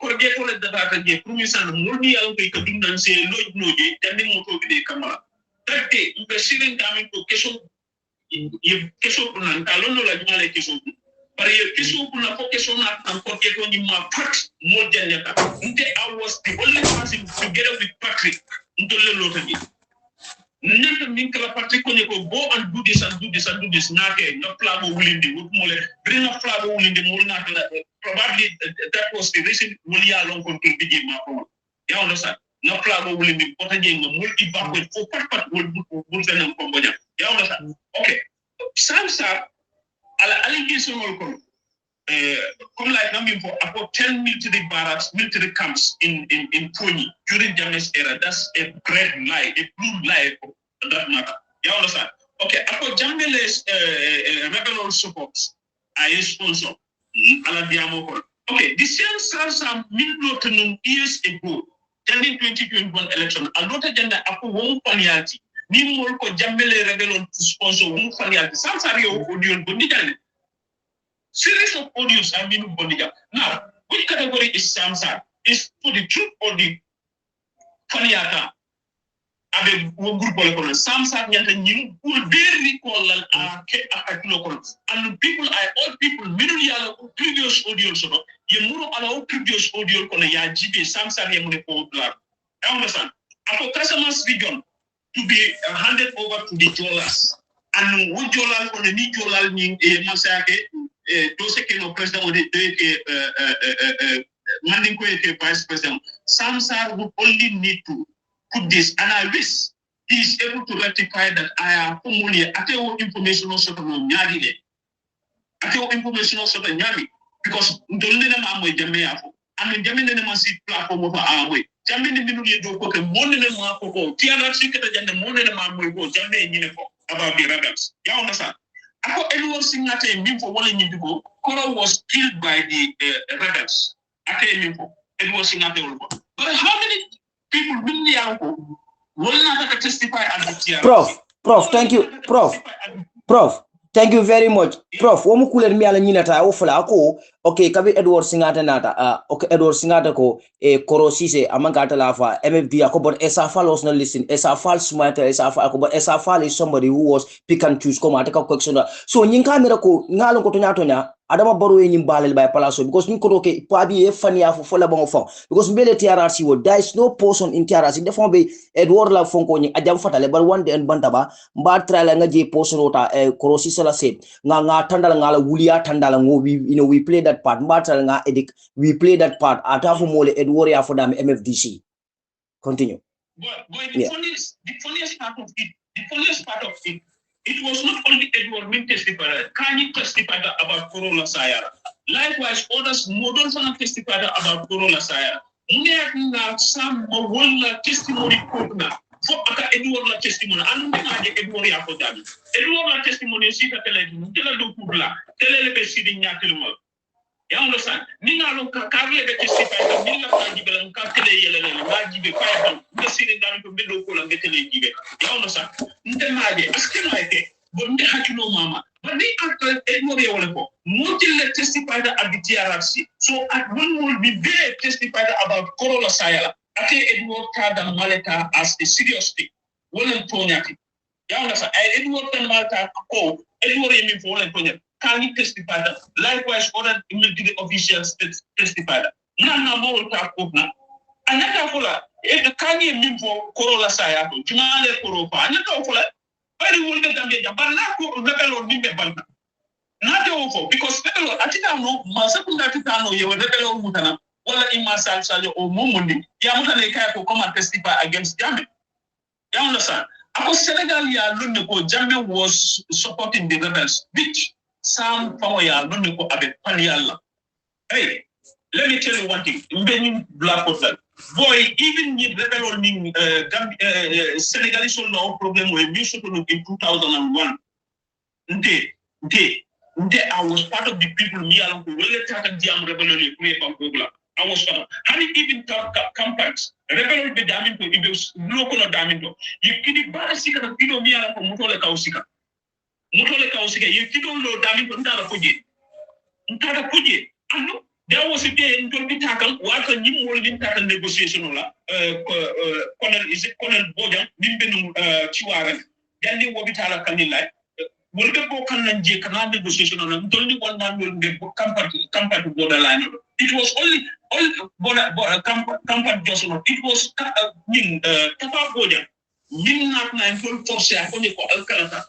S3: Cordiato Data, Prumisan, Murni Alpe, Kadun, say, Lloyd Noji, Tending Moto de Kamala. That day, Messirin coming to Kesho. If Kesho Punan, Kalono like Male Kesho, but if Kesho Puna Kesho and Poketo in my part more than that. I was the only person together with Patrick into the lottery. Nothing Minkala Patrick go and do this and do this and do this. Nake, no flag will in the wood mole, bring a flag will in the Molina. Probably that was the reason Mulia long control the game. You understand? No flag will in the water game, multi backward for part will send them from Boja. You understand? Okay. Samsa, allegation will come like numbing for about 10 military barracks, military camps in Foni during Jammeh's era. That's a great lie, a blue lie for that matter. You understand? Okay, about Jammeh's rebel supports, I sponsor Aladiamo. Okay, the same Sarr'S years ago, during 2021 election, a lot of gender after one paniati. Ni mol ko Jammeh rebel sponsor one paniati. Some audio bondijan. Series of audios are being bondijan. Now, which category is Samsa? Is for the truth or the paniata? Avec one group of Samsa nyanta nyim will very recall and people all people middle previous audio so you muro ala previous audio kono ya jibe Samsa ya mune ko black. I understand. After customers region to be handed over to the Jolas and what Jolal on the new Jolal ning masake those ke president of the manding ko vice president Samsa would only need to put this, and I wish he is able to rectify that. I have only information also from Nyadi. Information also from Nyami because don't let them amway Jammeh. I mean, Jammeh never see platform of our way. Jammeh never do cook and more than a marco. Tiana secret and more than a man will go. Jammeh in about the rebels. You understand? I got anyone sing that a mean for one you to go. Koro was killed by the rebels. It was in Ateolbo. But how many people will not testify at the TRC?
S1: Prof, thank you. Prof, thank you very much. Prof, womu kulen mi ala nyinata ofala ako okay kabi Edward Singata nata okay Edward Singata ko Koro Sise amangata lafa MFD ako but Esafal was not listening. Esafal smarter Esafal ako but Esafal is somebody who was pick and choose come ataka question. So nyinka mira ko ngalon ko tonya adama baro e nyimbalel by palaso because nko roke pabi e fani afo fola bango fon because mbele TRC wo there is no person in TRC defo be Edward la fonko nyi ajam fatale but one day en bantaba mba trala nga je person ota Koro Sise la se nga tandala ngala wuliya tandala ngo we play that part mba trala nga edik we play that part atafo mole Edward ya for dam MFDC continue.
S3: But the funniest part of it, it was not only Edward Min testified, Kanye testified about Corona Sayara. Likewise, others models testified about Corona Sayara. Mune some wala testimony kotna. For aka Edward la testimony, anu ngaje Edward ya for dami. Edward la testimony si tele do kubla, tele be sidi nyakilmo. You understand? Ninga lo karle be testify ninga faji belan ka tele yelele maji be fayam be sidi ngam to bindo ko la tele jibe. You understand? Nte maje askeno ete bonde hakino mama. But they after Edward Yoleko, Motil testified at the TRC. So at one will be very testified about Corona Sayala. Ate Edward Kada Maleta as a serious thing. Wolen Tonyaki. You understand? Edward Malta called Edward Yemi for Wolen Tonyaki. Can he testify that? Likewise, other military officials testified that. Nana Molta Kogna. Anaka Fola, can you mean for Corona Sayato? Jumale Koropa, Anaka Fola. Very well Gambia, but not rebel or Bimbe Banka. Not over because rebel Atitano, Masakunda Titano, you were rebel or Mutana, wala Imasal Sayo or Mumundi, Yamutane to come and testify against Jammeh. You understand? Because Senegal Luneko, Jammeh was supporting the rebels, which some Pamoya Luneko Abe Paliala. Hey, let me tell you one thing. Mbenin Black Hotel. Boy, even if rebel on Senegalese law problem were used in 2001. I was part of the people me along who really started the rebellion I was part of. Had it even compacts, rebel be damning to it local damning to. You kid Barasika and Pido me along from Mutole Kausika. Mutole Kausika, you kid on low damning to Ntara Puji. And look. There was a day in Tolbitakan, what a new holding tackle negotiation. Colonel Bojan, Nimbin Chiwaran, Yanni Wabitala Kanila, will get Bokan and Jakan negotiation on only one man will get compared to borderline. It was only compared Joshua. It was Tapa Bojan, Min Natna and full force Alcalata.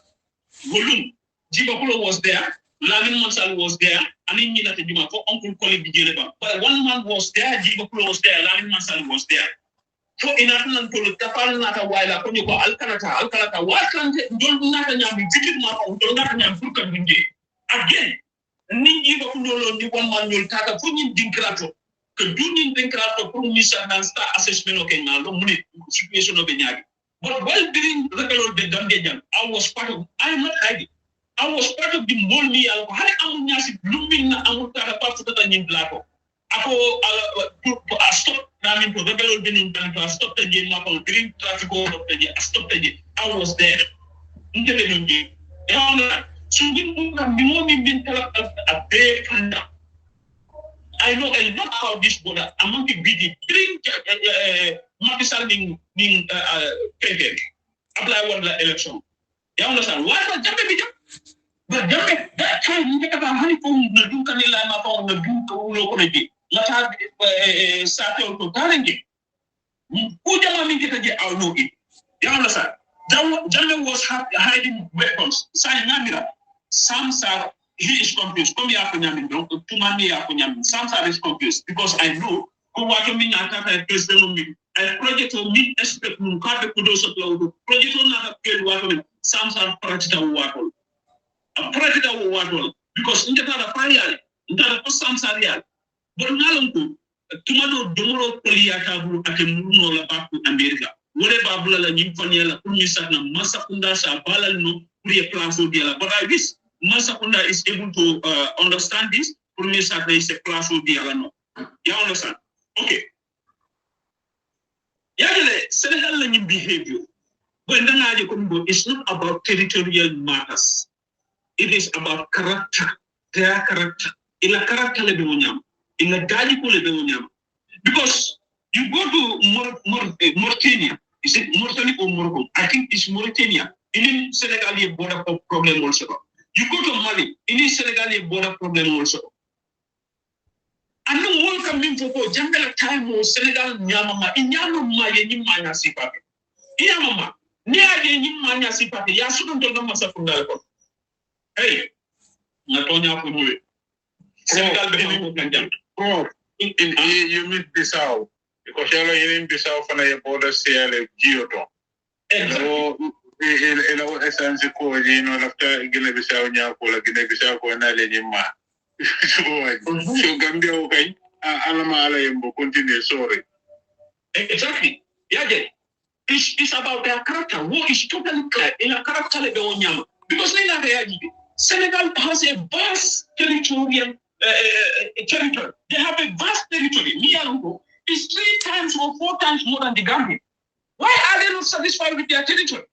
S3: Volum, Jibapulo was there. Lamin Mansal was there, and in Minata Juma for Uncle Colin Bijeba. But one man was there, Jibapulo was there, Lamin Mansal was there. So in Atlan to Tapal Nata while Akoniko Alcalata, why can't don't not be fitted Mako, don't not Purka Bindi? Again, Ninji Bakulo, the one man will take a Punin Dinkrato, Kudunin Dinkrato, Pumisa and Star Assessment of Kenya, situation of Benyagi. But while doing the Dungeon, I was part of, I am not hiding. I was part of the Molmi Alcohol. Amunyasi blooming Amutaka Patuta in Blacko. I stopped Ramin to rebel in I stopped the game up on green traffic over the stopped the game. I was there. So we can be more than a day and I know a lot about this border among the BD. Drink Makisal in apply one election. You understand? Why not Jammeh? But that time, you get about honey from the Dukanila on the Duke Lata Sato to Tarangi. Ujama get out of it. You understand? Jammeh was hiding weapons. Sayamira. Samsar, he is confused. Come here, Yamin, Tumanding Samsar is confused because I know who was coming at a president. I project on me, expect Mukabe Kudos of project on not a paid water. Samsar project of water. A project of water because in the Parayal, in the Samsarial. But Nalanku, Tumado Domoro Poliatabu at the Munola Baku America. Whatever Bula Nimfaniela, Umisana, Masakunda, Balano, Pria Plan for Diala. But I wish Masakunda is able to understand this. For me, Saturday is a class of the Alano. You understand? Okay. Senegal behavior. When it's not about territorial matters. It is about character. Their character. In a character level, in a gajico level. Because you go to Mauritania. Is it Mauritania or Morocco? I think it's Mauritania. In Senegal, you border problem also. You go to Mali. In Senegal, you border problem also. And no one coming for jungle time or Senegal Nyamama. In Yamama, you manya sipate. Yamama. Nia you manya sipate. Yasudun to the Masafundal. Hey, Natonia for you. Senegal be Prof. You meet this out. Because you're in this out for your border CLF Gioto. And essence code, after Guinea-Bissau, Nyapola, Guinea-Bissau, and Alema. So Gambia, okay, Alamala continue, sorry. Exactly. Yeah, it's about their character. What is totally clear in a character like the Onyama. Because Senegal has a vast territorial territory. They have a vast territory. Nialugo is 3 times or 4 times more than the Gambia. Why are they not satisfied with their territory?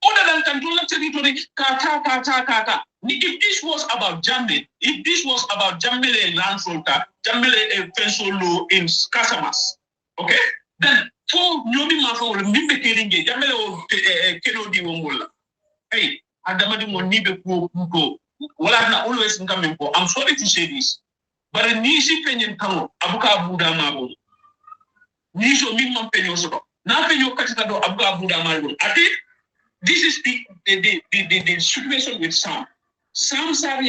S3: Other than control territory, KACHAA. If this was about Jammeh, if this was about Jammeh land solta, Jammeh Fensolo in Casamas, okay? Then for Nyobi Mafo, Mimbe Keringe, Jammeh or Kenodi Wongola. Hey, Adamadi Monibe Puko. Well, I'm not always coming for. I'm sorry to say this, but a Nishi Penyan Tamo, Abuka Buddha Mabu. Nisho Mimman Penyoso. Nothing you catch that Abuka Buddha Mabu. I think this is the situation with Sam. Sam Sarr'S,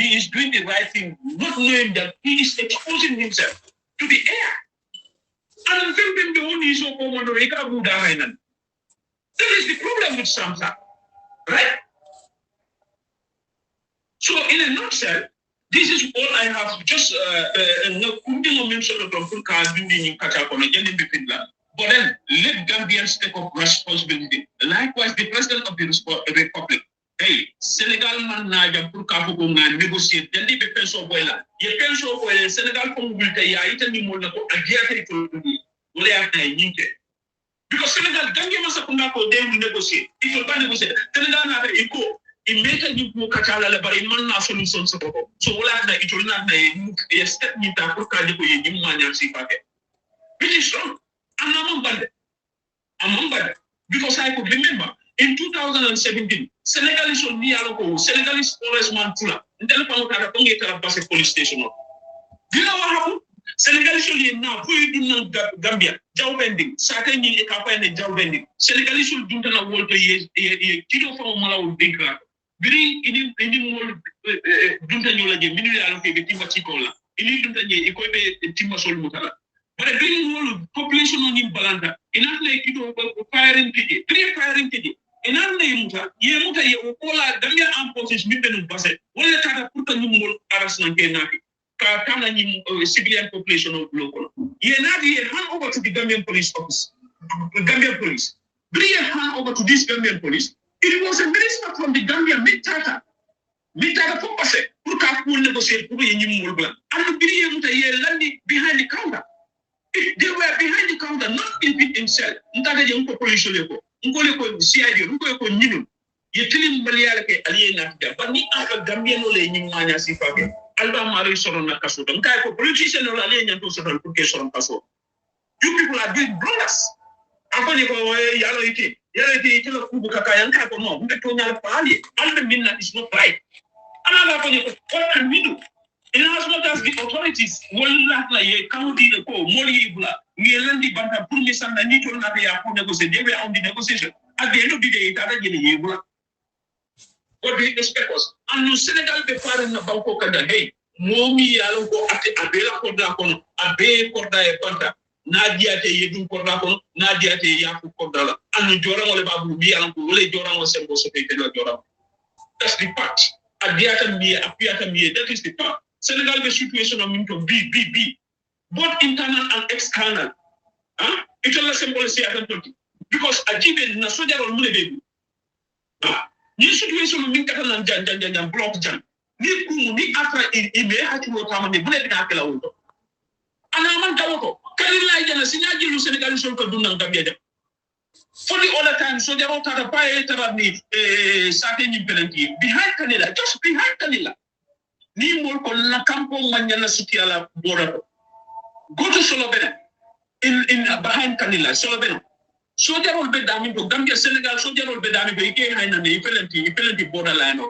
S3: he is doing the right thing, not knowing that he is exposing himself to the air. And then the one is so common to Eka Buddha Hainan. That is the problem with Samsa, right? So, in a nutshell, this is all I have. Just but then let Gambians take up responsibility. Likewise, the president of the republic. Hey, Senegal man na jam pour kafu ko nga négocier dandi be penso boyla. Ye penso boyla Senegal ko ngulta ya itani mo na ko agiate ko dudi. Wala ya na nyinke. Because Senegal Gambia masa ko ngako they will negotiate. It will be negotiate. Senegal na be iko imeka ni ko kachala le bari man na solution so ko. So wala na it will not na ye step ni ta pour ka ko ye nyim manyal si pake. Which is wrong. I'm Ambada. Because I could remember in 2017, Senegalese on Nialoko, Senegalese forest man Tula, and then Pangata police station. Do you know what happened? Senegalese on now, who you do not Gambia, Jow vending, Satani a campaign and Jow vending. Senegalese will do not want to use a kilo from Malawi Dinka. Bring in more Duntanola, Mineral, Timba Chicola, in Duntany, Equate, Timba Solmutala. But a big population on in Balanda, enough like you firing pity, 3 firing pity. Enough like Yemuta, Yemola, Gambia armed forces, Mipen Basset, one let her put a new Arasan Kenaki, Katana civilian population of local. Yenadi hand over to the Gambian police office, Gambian police. Bring a hand over to this Gambian police. It was a minister from the Gambia, Mitata for Basset, who can't negotiate for any more blank. And the Landi behind the counter. They were behind the counter, not in himself. Ntada young population level. Ngole CID, ngole Ninu. You tell him Malialake aliena, but ni Alba Gambian ole in Mania Sifake. Alba Mari Sorona Caso. Don't type of politician or alien to Sodan Pucation Caso. You people are doing brothers. Upon you go away, Yality, Kubukaka, and Kapomo, the Tonya Pali. Alba Minna is not right. Another point, what can we do? In as much as the authorities will not like a county the co, Molibla, Mielandi Banta Pumisan and Nito Navia negotiate, they were on the negotiation. At the end of the day, What do you expect us? And you Senegal be foreign about Kokanda, hey, Momi Aloko at Abela Kodakon, Abe Korda Panta, Nadia te Yedun Kodakon, Nadia te Yaku Kodala, and Joran Olebabu, Bianco, Joran was supposed to take Joran. That's the part. Adiata me, Apiata me, that is the part. Senegal the situation of Minto B, both internal and external. It's all a symbol say because I give it Nasoja or Mulebebu. ni situation min kata nan jan block jan ni kumu ni atra ibe hati wo tamande bule dina kala wuto ana man tawoto kalila jana sinyaji lu Senegal sol ko dunnan Gambia jam for the other time so jaro tata paye tarabni sate ni pelanti behind kanila just behind kanila ni mol ko na campo manyana sutiala borato go to solo bene in behind kanila solo bene so jarol be dami to Gambia Senegal so jarol be dami be ke hayna ne pelanti borderline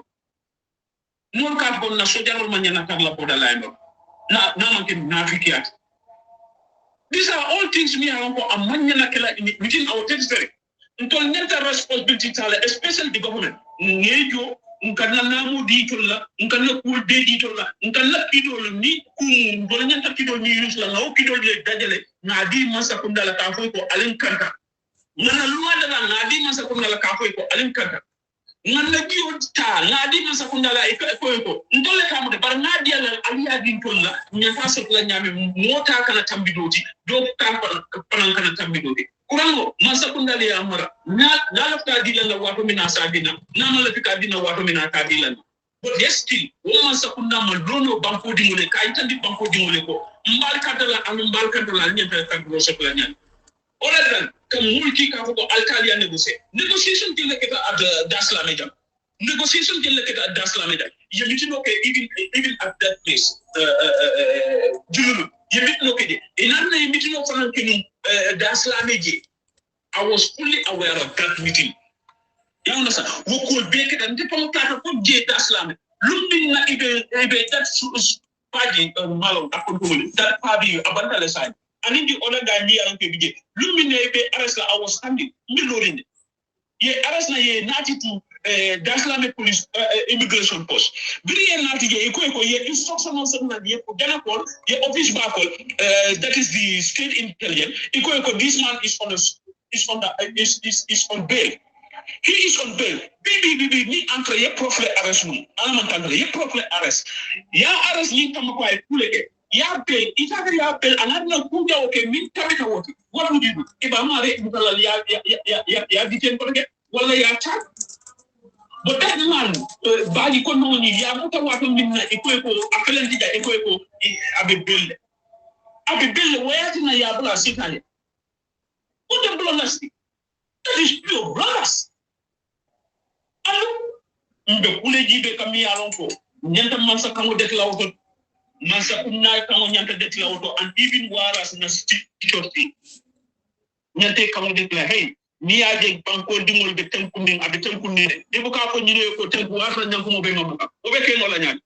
S3: non ka bon na so jarol manyana karla borderline na manke na fikiat. These are all things me arongo amanyana kala within our territory until nenta responsibility tala especially the government ngejo nkana namu ditola nkana kul de ditola nkana kidol ni kum do nenta kidol ni yus la ngaw kidol le dajale ngadi masa kundala ka foy ko alen kanta ngana luwa dala ngadi masa kundala ka foy ko alen kanta ngana biyo ta ngadi masa kundala e ko ndole kamude bar ngadi ala aliya dintola nyanta sotla nyame mota kana tambidoti do kan kana tambidoti kurango masa kundala ya mara na lafta dilanga wato mina sadina na malafika dina wato mina kadilanga but yes still wo masa kundama dono banko dingole kay tandi banko dingole ko mbal kadala nyanta kadro sotla nyame Oradran, come multi kafu alkalia negotiation till like at Dasla Meja. Negotiation till like at Dasla Meja. You meet okay even at that place. Jululu. You meet okay. In another meeting of Dasla Meja. I was fully aware of that meeting. You understand? We could break it and the Pomaka put J Dasla. Looking at if that's Badjie Malo, that party abandoned side. And in the other guy me around PBJ. Lumine be arrest I was standing. Milorin. Ye arrest na ye nati to Daslame police immigration post. Very nati ye eko ye instruction on certain ye Ghana call ye office back call that is the state intelligence. Eko this man is on bail. He is on bail. Bibi ni entre ye Prof arrest me. Alamantandre ye Prof arrest. Ya arrest ni tamakwa e kuleke. Ya bail, itagari ya bail, anadna kuja oke min tabita woki. What would you do? Iba mare mutala ya detain koke, wala ya chat. But that man, Badjie kono ni ya muta wato minna eko apelantija eko abe bail. Abe bail wayati na ya bula sitale. What the bula nasti? That is pure brass. Mbe kule jibe kami alonko. Nyanta mansa kango dekla auto. Mansa kunna kango nyanta dekla auto. And even waras na stichoti. Nyante kango dekla hey. Ni aje banko dingol be tenkunding abe tenkunding. Debo ka ko nyine ko tenku wasa nyanko mo be mabuka. Obe ke no la nyani.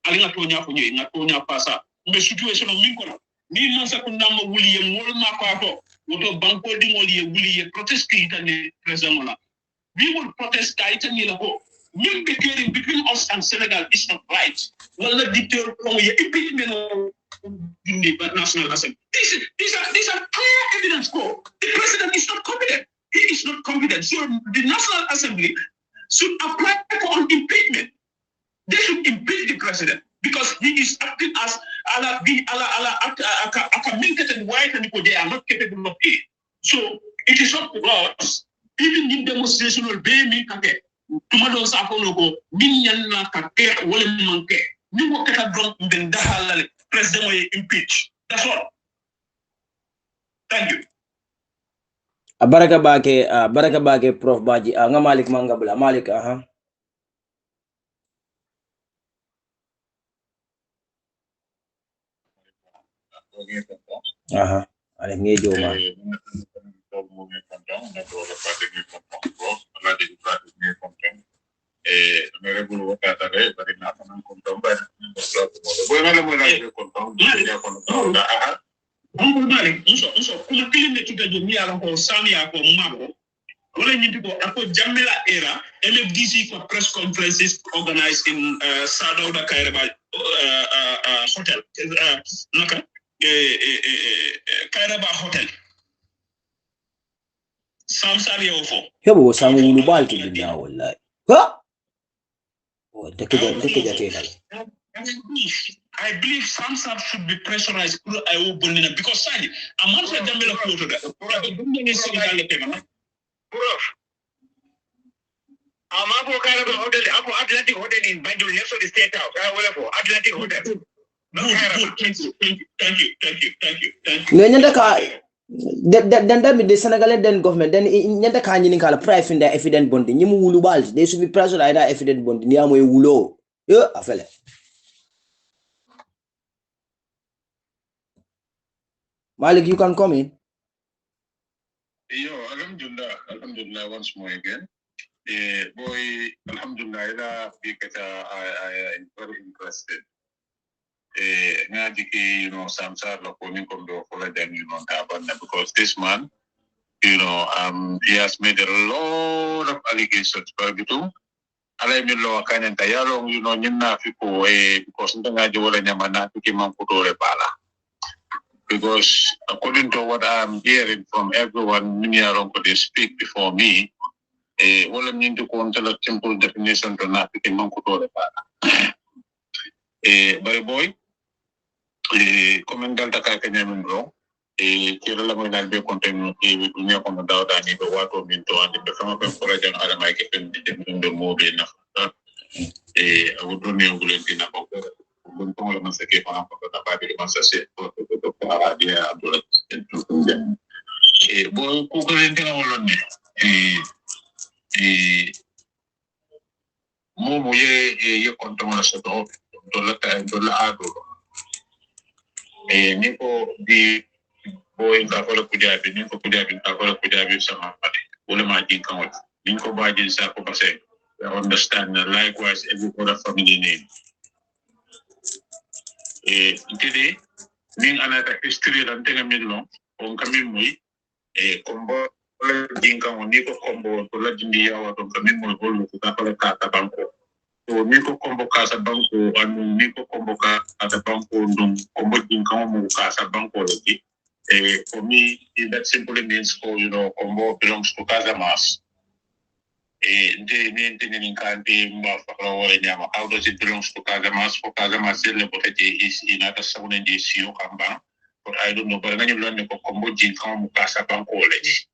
S3: Ali nga tonya ko nyi nga tonya pasa. Mbe situation min ko ni mansa kunna mo wuli ye mol ma ko ato. Woto banko dingol ye wuli ye protest kitane president la. We will protest between us and Senegal is not right. Well, the detail from your impeachment in the National Assembly. These are clear evidence. The president is not competent. He is not competent. So the National Assembly should apply for an impeachment. They should impeach the president because he is acting as a communicated white and they are not capable of it. So it is not for us. Even in demonstration will be me kake. Tumado sa ko logo minyan na kake wala manke. Ni mo kata drunk ben dahalale president way impeach. That's all. Thank you.
S1: Baraka bake Prof Badjie nga Malick Manga bula Malick aha. Aha. Ale ngejo ma.
S3: Jammeh era LFDC for press conferences organized in Sadauda Kairaba hotel. Kairaba hotel. Samsari ofo.
S1: Yabo samu wulubal to binya wallahi. Ha? Oh, take it.
S3: I believe Samsar should be pressurized because I'm not sure Jammeh quoted that.
S2: Apo Caraba Hotel, Apo Atlantic Hotel in Badjie, next to the State House. I will for Atlantic Hotel. No, thank you.
S1: Then the Senegalese then government then nyanda ka nyini kala price in the evident bond nyi mu wulu bal they should be pressure like that evident bond ni amoy wulo yo afele Malick, you can come in.
S3: Yo, alhamdulillah once more again. Boy, alhamdulillah, because I am very interested. You know, Samsar Lokoni Kondo for them, you know, because this man, you know, he has made a lot of allegations, but between alay mi lo kanen tayalo, you know, nyina fiko because ndanga jola nyamana tukimang kutore pala. Because according to what I'm hearing from everyone, many are they speak before me. Wala nindu ko ontala simple definition to na tukimang kutore pala. But boy, komendal taka kanya mbro kira la mo nalbe kontenu dunia ko daw dani do wato min to andi be fama ko rajan ala may ke fen de mo be na awudo ne ngulenti na ko bon to la man se ke fama ko da ba bi man se se to ala dia abdul boy ko ko len tena wolon ne mo ye konto ma so do la ado niko di boy ka ko kujabi niko kujabi ka ko kujabi sama pati wala ma jin kan niko Badjie sa ko pase I understand likewise every other family name today ning anata history dan tenga millo on kamin moy kombo la jin kan niko kombo to la jindi yawa to kamin moy bolu ko ka ka banko so niko kombo kasa banko anu niko kombo kasa banko ndum kombo jin kan mo kasa banko lagi for me that simply means you know kombo belongs to KACHAA. How does it belongs to KACHAA? For KACHAA is in other sound in the CEO Kamba, but I don't know, but when you learn the kombo jin kan mo kasa banko lagi.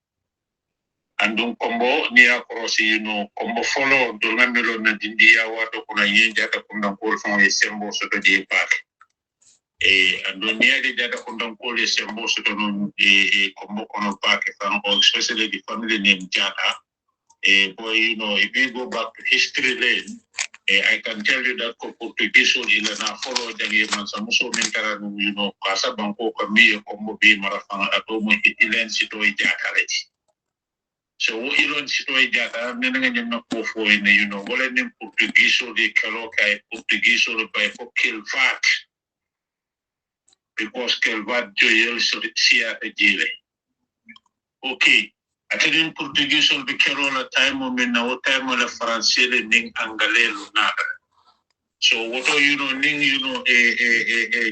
S3: And don't combo near cross, you know, combo follow, don't remember on India, what on a yaka kundam call from a sembo so the park. And don't near the data kundam call a sembo so a combo on park, especially the family name Jata. Boy, you know, if you go back to history lane, I can tell you that Portuguese in a follow the name and some so many, you know, Casa Banco, Camille, Combo B, Marathon, Atomo, Italian, Sito, Jata. So ilon sitoy jata nenanga nyam ko fo ene you know wala nim Portuguese de kalo kay Portuguese do bay ko kilvat because kilvat joyel so sia jile okay atedin Portuguese be kalo la time men na o time la français le ning anglais lo nada so what you know ning you know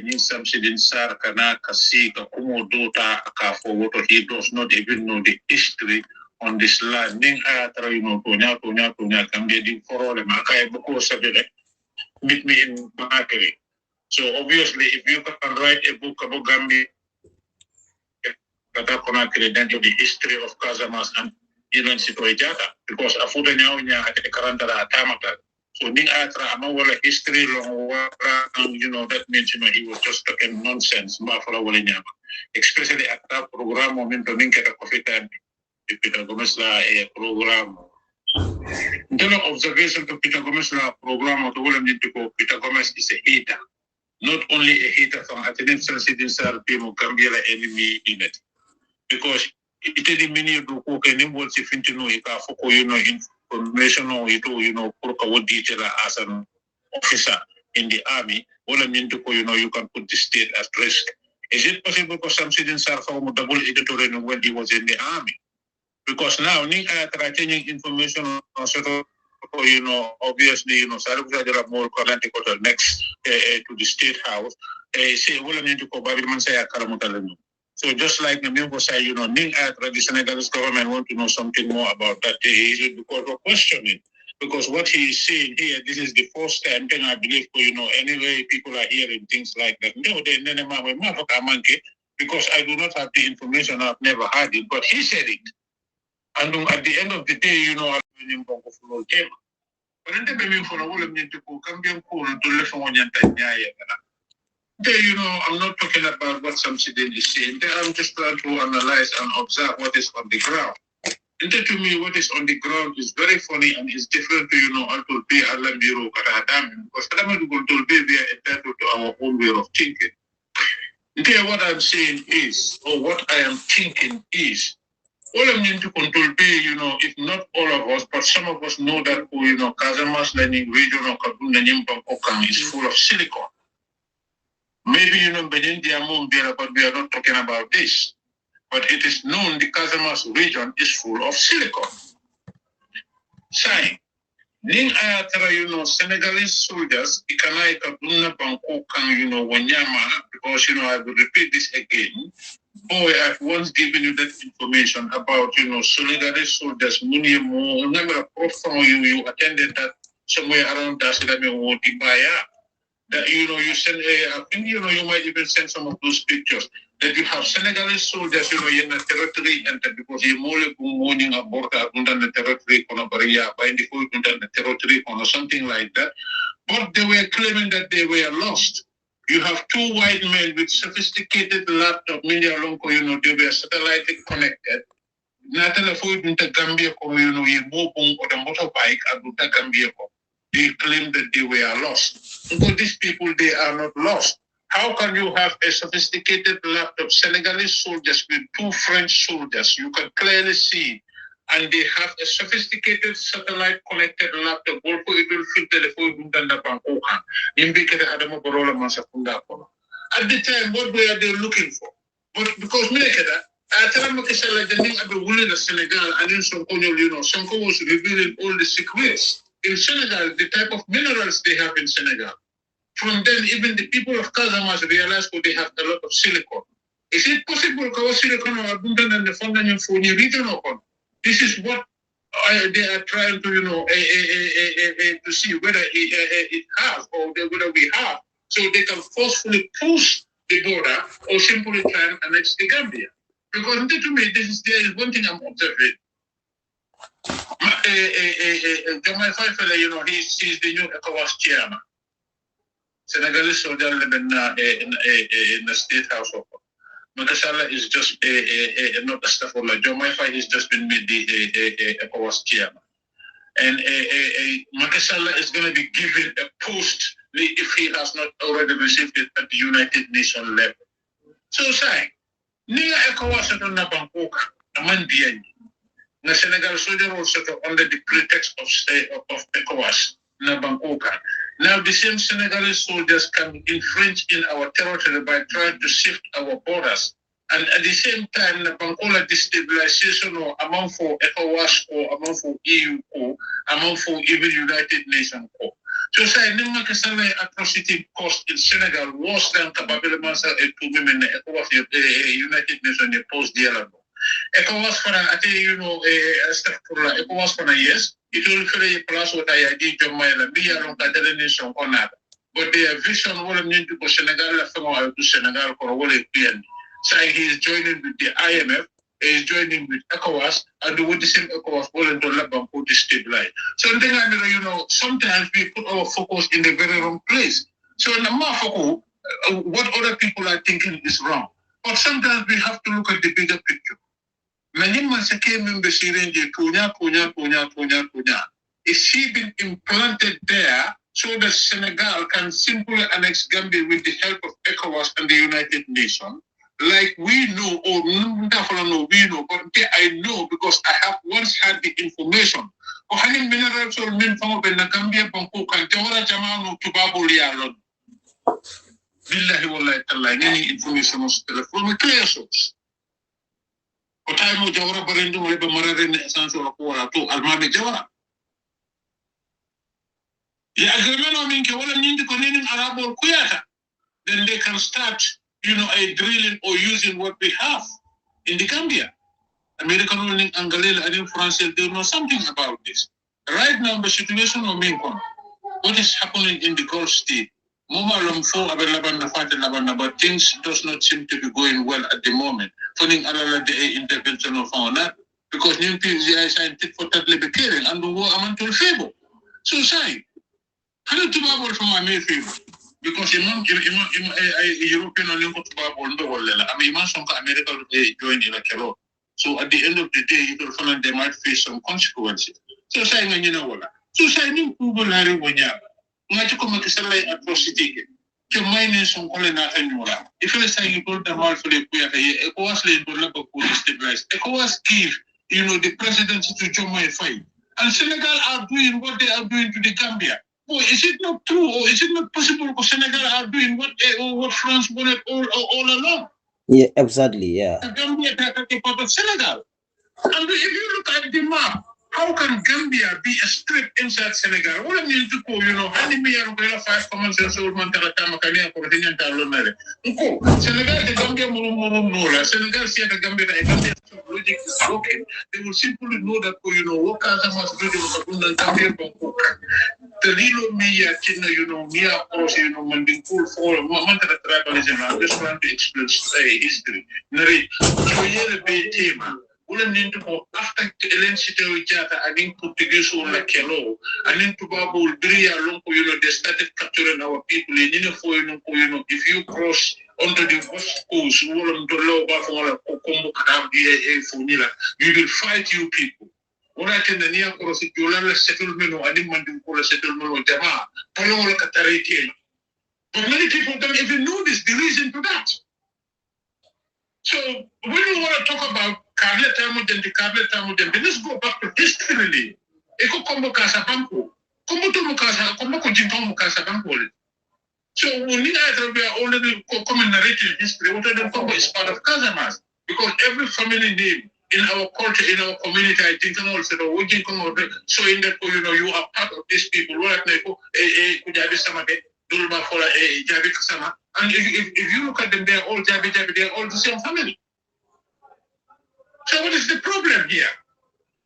S3: ning Samsudeen sar kana kasi ka kumo dota ka for what he does not even know the history on this land, ning ayatra you know tonya Gambia di forole makay buko sabile meet me in Makere. So obviously if you can write a book about Gambia kata Conakry then the history of KACHAA and Ilan Sitoy Jata because afuda nya at the karantara tamata. So ning ayatra ama wala history long you know that means you know he was just talking nonsense mafala wala nyama. Especially at that program momento ning kata kofita Peter Gomez la program. The observation to Peter Gomez la program of the world into Peter Gomez is a hater. Not only a hater from attendance Samsudeen Sarr people Gambia enemy in it. Because it is the many do cook and involves if you know if I you know information or you know what detail as an officer in the army, all I mean to you know you can put the state at risk. Is it possible for Samsudeen Sarr from double editorial when he was in the army? Because now, changing information on sort of, you know, obviously, you know, Sarr'S more current next to the state house. Say, well, I need to go back and say, so just like the member say, you know, the Senegalese government want to know something more about that because we're questioning. Because what he is saying here, this is the first time thing I believe, you know, anyway, people are hearing things like that. No, because I do not have the information, I've never heard it, but he said it. And at the end of the day, you know, I'm going to follow them. But in the baby for a whole of to go, Gambian cool and to live on your you know, I'm not talking about what Samsudeen is saying. I'm just trying to analyze and observe what is on the ground. And to me, what is on the ground is very funny and is different to, you know, Altul Bay, Alam Biro, Katadam, because Altul Bay, we are entitled to our own way of thinking. Okay, what I'm saying is, or what I am thinking is, all I'm going to control Bay, you know, if not all of us, but some of us know that, you know, Casamas Learning Region or Kabuna Nyimpa is full of silicon. Maybe, you know, Benin Diamond there, but we are not talking about this. But it is known the Casamas region is full of silicon. Saying, Ning Ayatara, you know, Senegalese soldiers, Ikanai Kabuna Banko Kang, you know, Wanyama, because, you know, I will repeat this again. Boy, I've once given you that information about, you know, Senegalese soldiers, Muniamo, remember, Prof, you attended that somewhere around Dasilame or Tibaya. That, you know, you send, I think, you know, you might even send some of those pictures that you have Senegalese soldiers, you know, in the territory, and because you're more morning about the territory, by the territory, or something like that. But they were claiming that they were lost. You have two white men with sophisticated laptop, media long, you know, they were satellite connected. Natala for the Gambia, you know, you move on the motorbike and the Gambia. They claim that they were lost. Because these people, they are not lost. How can you have a sophisticated laptop, Senegalese soldiers with two French soldiers? You can clearly see. And they have a sophisticated satellite-connected laptop. Also, it will fit telephone. At the time, what were they looking for? But because I tell them, like the thing about the Senegal, and then you know, Sonko was revealing all the secrets. In Senegal, the type of minerals they have in Senegal. From then, even the people of Casamas realized that they have a lot of silicon. Is it possible to silicon or abundant and the funding for the region? This is what they are trying to, you know, to see whether it has or whether we have, so they can forcefully push the border or simply try and annex the Gambia. Because to me, there is one thing I'm observing. Jammeh, you know, he's the new ECOWAS chairman. Senegalese soldier living in the state house. Makasala is just not a staff of Jammeh. He's just been made the ECOWAS chairman. And Makasala is going to be given a post if he has not already received it at the United Nations level. So, saying, Nia ECOWAS at Nabankoka, Amandian. The Senegal soldier also under the pretext of ECOWAS, Nabankoka. Now the same Senegalese soldiers can infringe in our territory by trying to shift our borders. And at the same time, Nabankola destabilization or among for ECOWAS or among for EU or among for even United Nations or. So say Nimakasale atrocity cost in Senegal worse than Kababila Mansa to women ECOWAS United Nations post dialogue. ECOWAS for you know stuff for ECOWAS for yes, it will create a plus what I did to my Labia nation on that. But their vision will need to go Senegal to Senegal for a whole PN. Saying he is joining with the IMF, he is joining with ECOWAS, and with the same ECOWAS will into Labam to destabilize. So you know, sometimes we put our focus in the very wrong place. So in the what other people are thinking is wrong. But sometimes we have to look at the bigger picture. Is she been implanted there so that Senegal can simply annex Gambia with the help of ECOWAS and the United Nations? Like we know, or we know, but I know because I have once had the information. Minerals or Gambia Billahi wallahi tallahi, any information was from a clear source. Otaymo Jawara Barendu Maliba Marare essence or Kora to Almami Jawara. The agreement on Minkawala Nindi Konin Arab or Kuyata. Then they can start, you know, a drilling or using what we have in the Gambia. American only Angalila and in France, they know something about this. Right now, the situation of Minkon, what is happening in the Gulf State? But things does not seem to be going well at the moment. Following another intervention of our because new PGI scientific for that lebih caring and the war amantul favor. So say, how do you from my favor? Because European Union got to the world. I mean, America joined in a kero. So at the end of the day, you will find they might face some consequences. So saying, you know what? So saying, people are when you have to come to say atrocity. To mine some colina and Nora. If you say you put them all for the ECOWAS led to Labour stabilize. ECOWAS give, the presidency to Jammeh fight. And Senegal are doing what they are doing to the Gambia. Oh, is it not true, or is it not possible for Senegal are doing what France wanted all along?
S1: Yeah, exactly, yeah.
S3: The Gambia is part of Senegal. And if you look at the map, how can Gambia be a strip inside Senegal? What I mean to call, I 5 common sense or Mantaratama for the entire Senegal, the Gambia, Senegal, see the Gambia, logic is broken. They will simply know that, what Kazamas do the Gambia, the Lilo Mia, Mia, Manding Pool for Mantara tribalism. I'm just trying to explain history. Narrate, so here the tema. Need to go after Ellen Siteo Jata and in Portuguese or like Kelo, and in Tobago, Bria, Lonko, they started capturing our people in if you cross onto the west coast, you will fight you people. What I can near cross it, you'll have settlement or animal for a settlement or Jammeh, Palo Katari. But many people don't even know this, the reason to that. So when we want to talk about Carlet Tamudem, let's go back to history. Eko Kombo Casabanco. Kombo to Mukasa, Kombo Jinkom Casabanco. So we need to already common narrative history. What the Kombo is part of Casamas. Because every family name in our culture, in our community, I think also showing that you are part of these people. What KUJABI'S Dulba for a Jabi Kasama. And if you look at them, they're all Jabi, they're all the same family. So what is the problem here?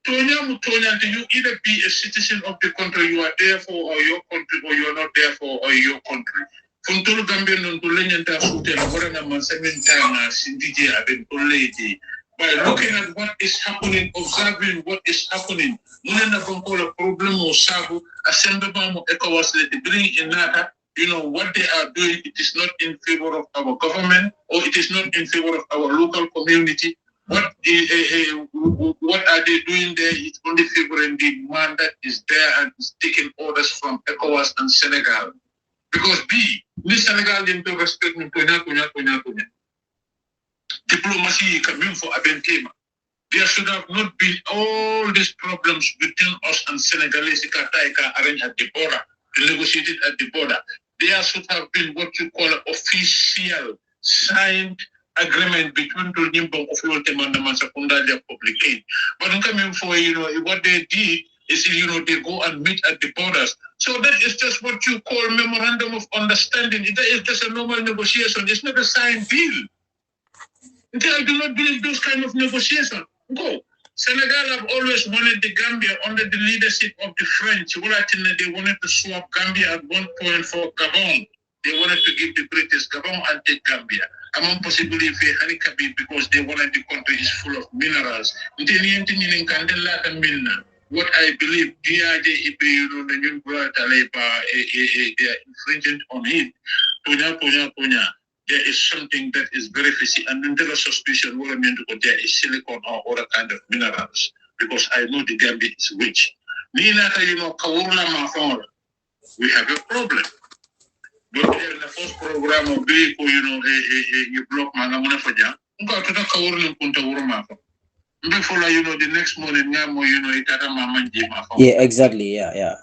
S3: Tonya, you either be a citizen of the country you are there for or your country, or you are not there for or your country. Funtulu Gambia non to lenyanta sute la morana mansamenta sindije aben toleji. By looking at what is happening, observing what is happening, munena bonkola problem o sabu asembeba mo ECOWAS let bring in nada. What they are doing, it is not in favor of our government, or it is not in favor of our local community. What are they doing there? It's only favoring the man that is there and is taking orders from ECOWAS and Senegal. Because this Senegal didn't respect me. Diplomacy coming for Abentema. There should have not been all these problems between us and Senegalese arranged at the border, negotiated at the border. There should have been what you call an official signed agreement between the Nimbo of Tumanding Sanneh publicate. But coming for what they did is they go and meet at the borders. So that is just what you call memorandum of understanding. It is just a normal negotiation. It's not a signed deal. I do not believe those kind of negotiation. Go. Senegal have always wanted the Gambia under the leadership of the French. They wanted to swap Gambia at one point for Gabon. They wanted to give the British Gabon and take Gambia. Among possibly Hanikabi because they wanted the country is full of minerals. What I believe, they are infringing on it. Tonya. There is something that is very fishy, and then there is suspicion what I mean to there is silicon or other kind of minerals, because I know the Gambia is rich. We have a problem. But in the first program of vehicle, you block Manga for jam. Before the next morning,
S1: yeah, exactly, yeah.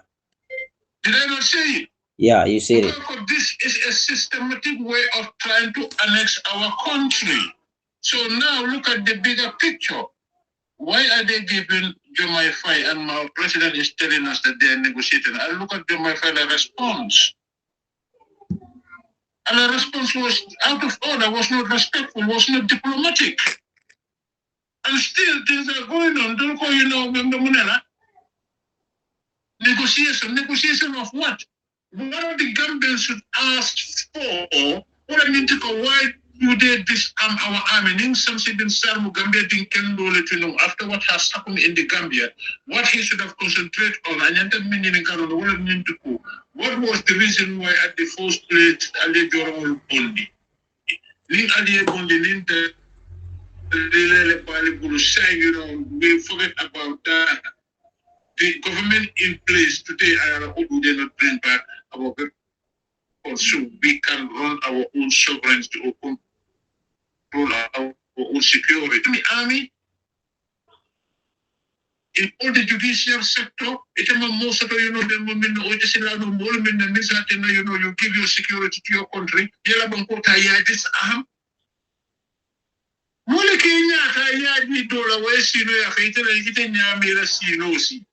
S3: Did I not say it?
S1: Yeah, you said it.
S3: This is a systematic way of trying to annex our country. So now look at the bigger picture. Why are they giving Jammeh and our president is telling us that they are negotiating? I look at Jammeh the response. And the response was out of order, was not respectful, was not diplomatic. And still things are going on. Don't call Negotiation of what? What the Gambians should ask for, what I mean to go, why they disarm our army. Ning Samsudeen Sarr'S Gambia didn't let you know after what has happened in the Gambia, what he should have concentrated on. What was the reason why at the first place Ali Jarrol Bondi? Ning Ali Bondi, Ning the you know, we forget about that. The government in place today, I hope we did not bring back our people so we can run our own sovereignty or control our own security. The army, in all the judicial sector, it's a most of you know the moment you know you give your security to your country. Yala bankota ya this Mole Kenya ya ni dola wesi no ya kaita na kita nyamira sino si.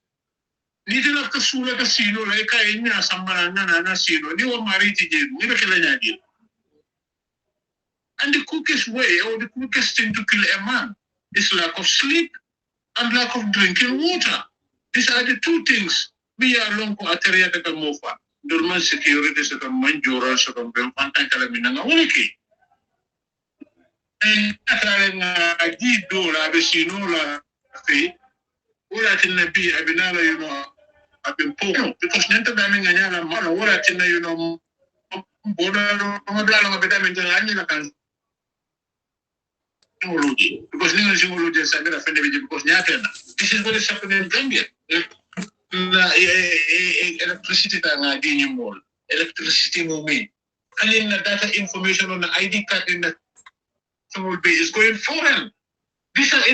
S3: Niti na kasula ka sino la ka inya samana na sino ni wa mariti je ni kila nyadi. And the quickest way or the quickest thing to kill a man is lack of sleep and lack of drinking water. These are the two things we are long ko ateria ka mofa. Dorman security sa ka manjora sa ka bempantan kala minanga uliki. And di dola be sino la fe wala tinabi abinala you know abin po because nenta dami nganya la mala wala tina you know boda ngadala ngabeda menja nganya la kan because ninga singology sabira fende because nyatena this is what is happening in Gambia. Electricity ta ngadi nyimol electricity movement kalin na data information on the ID card in the will be is going foreign. These are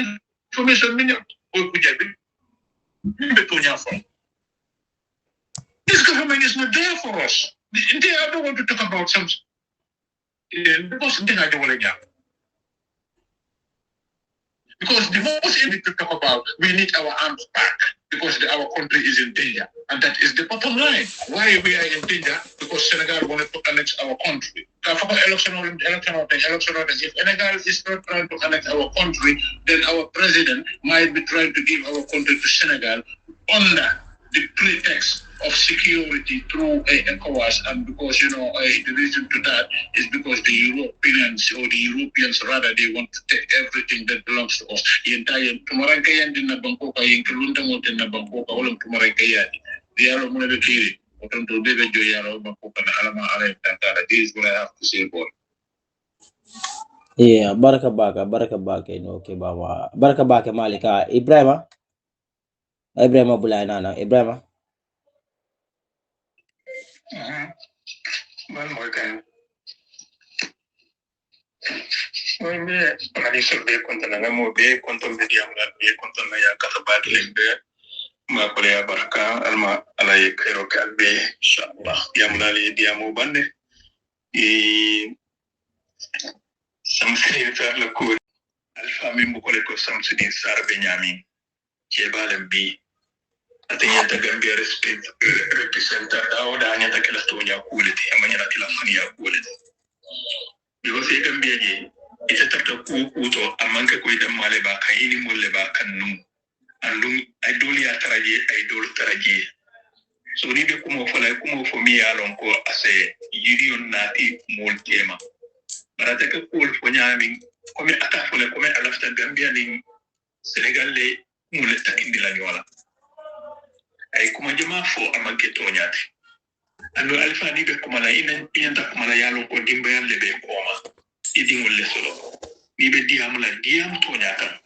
S3: information this government is not there for us. They don't want to talk about something because the most need to talk about we need our arms back because our country is in danger, and that is the bottom line. Why we are in danger? Because Senegal wanted to annex our country. If Senegal is not trying to annex our country, then our president might be trying to give our country to Senegal under the pretext of security through ECOWAS, and because you know the reason to that is because the Europeans rather they want to take everything that belongs to us. The entire Tumanding Sanneh Bankoka including the Bankoka all of Tumanding they are on the key. This is what I have to say about it.
S1: Yeah, baraka baka no okay baba baraka baka Malick Ebrima bulay nana Ebrima
S3: Man more kind. Well, me, I should be content. I'm more be content. Be content. Ya kasabat lembe. Ma kolea baraka alma alay kero kalbe. Inshallah. Yamnali diamu bande. Samsudeen Sarr'S la ko alfa min bu ko le ko Samsudeen Sarr'S be nyami. Kebalem bi. Atenya ta Gambia representa da anya ta kala tonya kuliti amanya na kila fani ya kuliti because e Gambia je ita ta ku to amanka ko idan male ba kan ini molle ba kannu andum idol ya taraje so ni be kuma fo mi ya lon ko ase yirion nati mol tema barata ka ko fo nyami ko mi ata fo le ko mi alafta Gambia ni Senegal le mole takindi la nyola ay kuma jama fo amanke tonyati ando alfa ni be kuma la ina kuma la yalo ko dimba yalle be koma idi ngolle solo ni be diam tonyata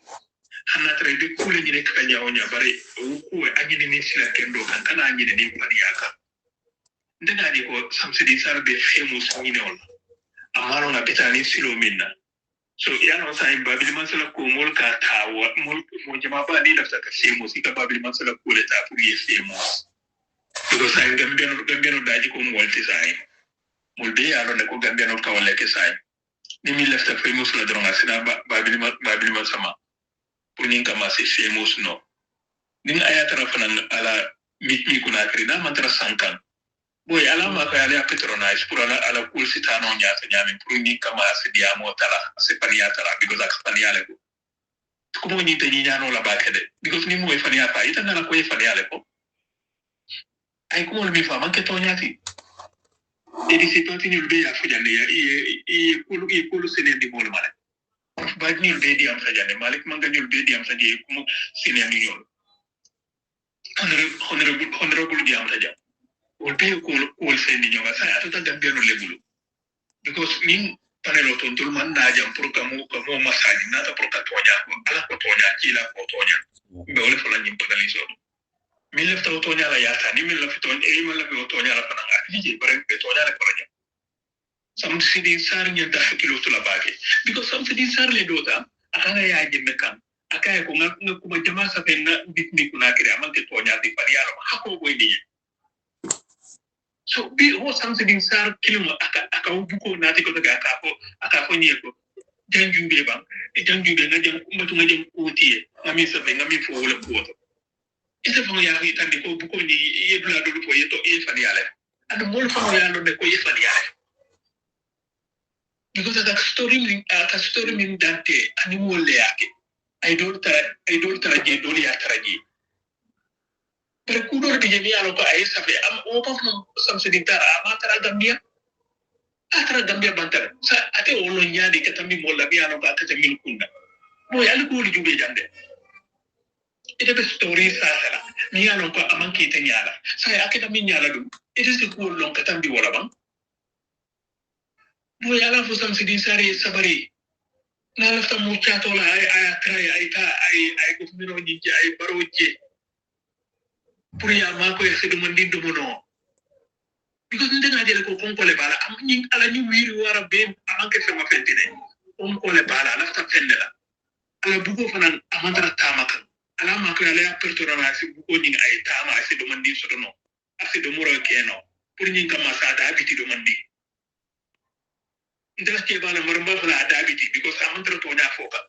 S3: hanna tre be kule ni ka nyaonya bare ko anyini ni sila kendo kan kana anyini ni paniyaka ndena ni ko Samsudeen Sarr'S be famous ni non amaro na betani silo minna so yano sai babili masala ko mol ka tawa mol mo jama ba ni lafta ka famous ka babili masala ko le ta pour ye famous because sai Gambia no daji ko molti sai molde yano ne ko Gambia no ka wala ke sai ni mi lafta famous la dronga sina babili masama pour ni kama se famous no ni ayata rafanan ala mi kuna krina mantra sankan boy alama ka ala patronize pour ala cool sitano nyami pour ni kama se diamo tala se pania tala because ak paniale ko mo ni te nyano la bakede because ni mo e fania pa ita na ko e faniale ko ay ko mi fa man ke to nyati edisipati ni be ya fujande ya i kulu sene di mol mala Badjie ni be di am sajane Malick Manga ni be di am sajane kumu sene ni yol honorable di am sajane wol be ko sene ni wasa atata Gambia no lebulu because nin panelo ton tul man na jam pour kamo masaji na ta pour ka tonya ala ko tonya kila ko tonya be wala fala nyim paneliso mi lefta tonya la yata ni mi lefta tonya e mi lefta tonya la pananga dije bare be tonya la pananga Samsudeen Sarr ni da hakilo to la bage because Samsudeen Sarr le dota akana ya jemme kan akaya ko ngak kuma jama sa pen bitni kuna kire amanke tonya di parialo hako boy ni so bi ho Samsudeen Sarr kilimo aka buko nati ko daga aka ko nyeko janjumbe ba janjumbe ngajam ummatu ngajam utiye ngami sa be ngami fo wala ko ite fo ya ri tandi ko buko ni yedula do ko yeto e fani yale and mol fo ya no de ko yefani yale because the story min dante ani molle yake ay dol tara je dol ya tara je per kudor de jemi alo ko ay safe am o pa Samsudeen tara ama tara Gambia atara Gambia bantar sa ate wolo nyaadi katami molla bi alo ka katami kunda boy al ko li jube jande ite be story sa sala ni alo ko amanki te nyala sa akita min nyala dum ite se ko lon katami wala bang boy ala fu Samsudeen Sarr sabari na lafta mu chato la ay kray ay ko mino ni ay baroje pour ya ma ko yese dum ndi dum no because ndena jele ko kon ko le bala am ni ala ni wiri wara be amanke sama fentine on ko le bala lafta fendela ala bugo fanan amantara tamaka ala ma ko ala apertura na si bugo ni ay tama ay dum ndi sotono asi do moro keno pour ni kama sa da biti dum ndi ndara ke bala maramba fala dabiti because amantara to nya foka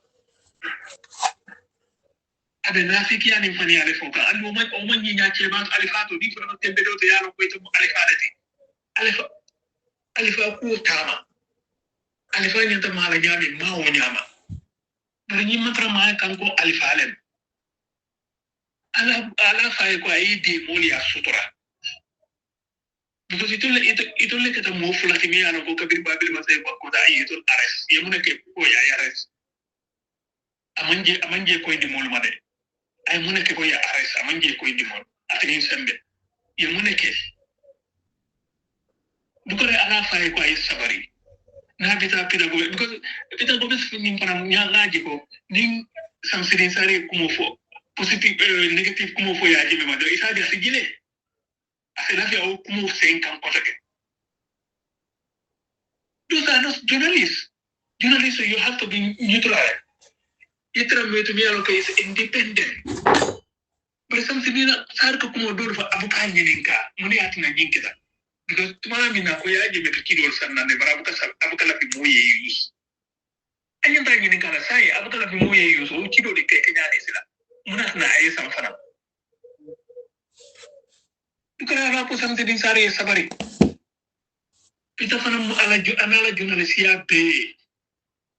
S3: abe nafiki yani fani ale foka and o man nya ke ba alifato di fo tembe do to yalo ko to alifalati alifa ko tama alifa ni ta mala nyami ma o nyama bari ni matra ma kan ko alifalen ala fa ko ay di moli asutura because itolle kata mo fulati mi ano ko kabir babil masay ko da ay itol ares yamuna ke ko ya ares amanje ko indi mol made ay muna ke ko ya ares amanje ko indi mol atini sembe yamuna ke dukore ala fa ko ay sabari na bita pedagogue because pedagogue ni pana ngaji ko ni Samsudeen Sarr kumo fo positive negative kumo fo ya jeme ma do isa dia sigile afela via au kumo 5 ans kotage those are not journalists you have to be neutral itra metu mi alo is independent but Samsudeen Sarr ko kumo do fa abuka nyininka muni atina nyinkita because tumana mina ko ya jeme ka kidol sanna ne abuka la fi moye use anyanta nyininka la sai abuka la fi moye use o kido de ke nyane sila muna na ay samfana dukara ala ko Samsudeen Sarr sabari pita fana ala journalisia be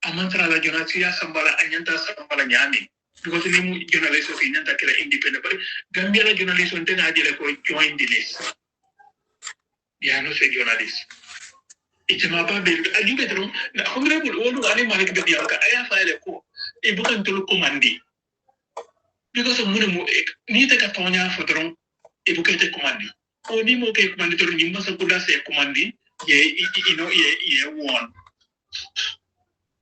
S3: amantra la journalisia sambala anyanta sambala nyami because ni mu journalist of nyanta kila independent but Gambia la journalist on tena ajele ko join the list ya no se journalist itema ba be ajube drum na honorable wonu ani Malick be yalka aya faile ko e bukan tulu commandi because mu ni te ka tonya fodron e bukete commandi o ni mo ke commandi to ni masa kuda se commandi ye won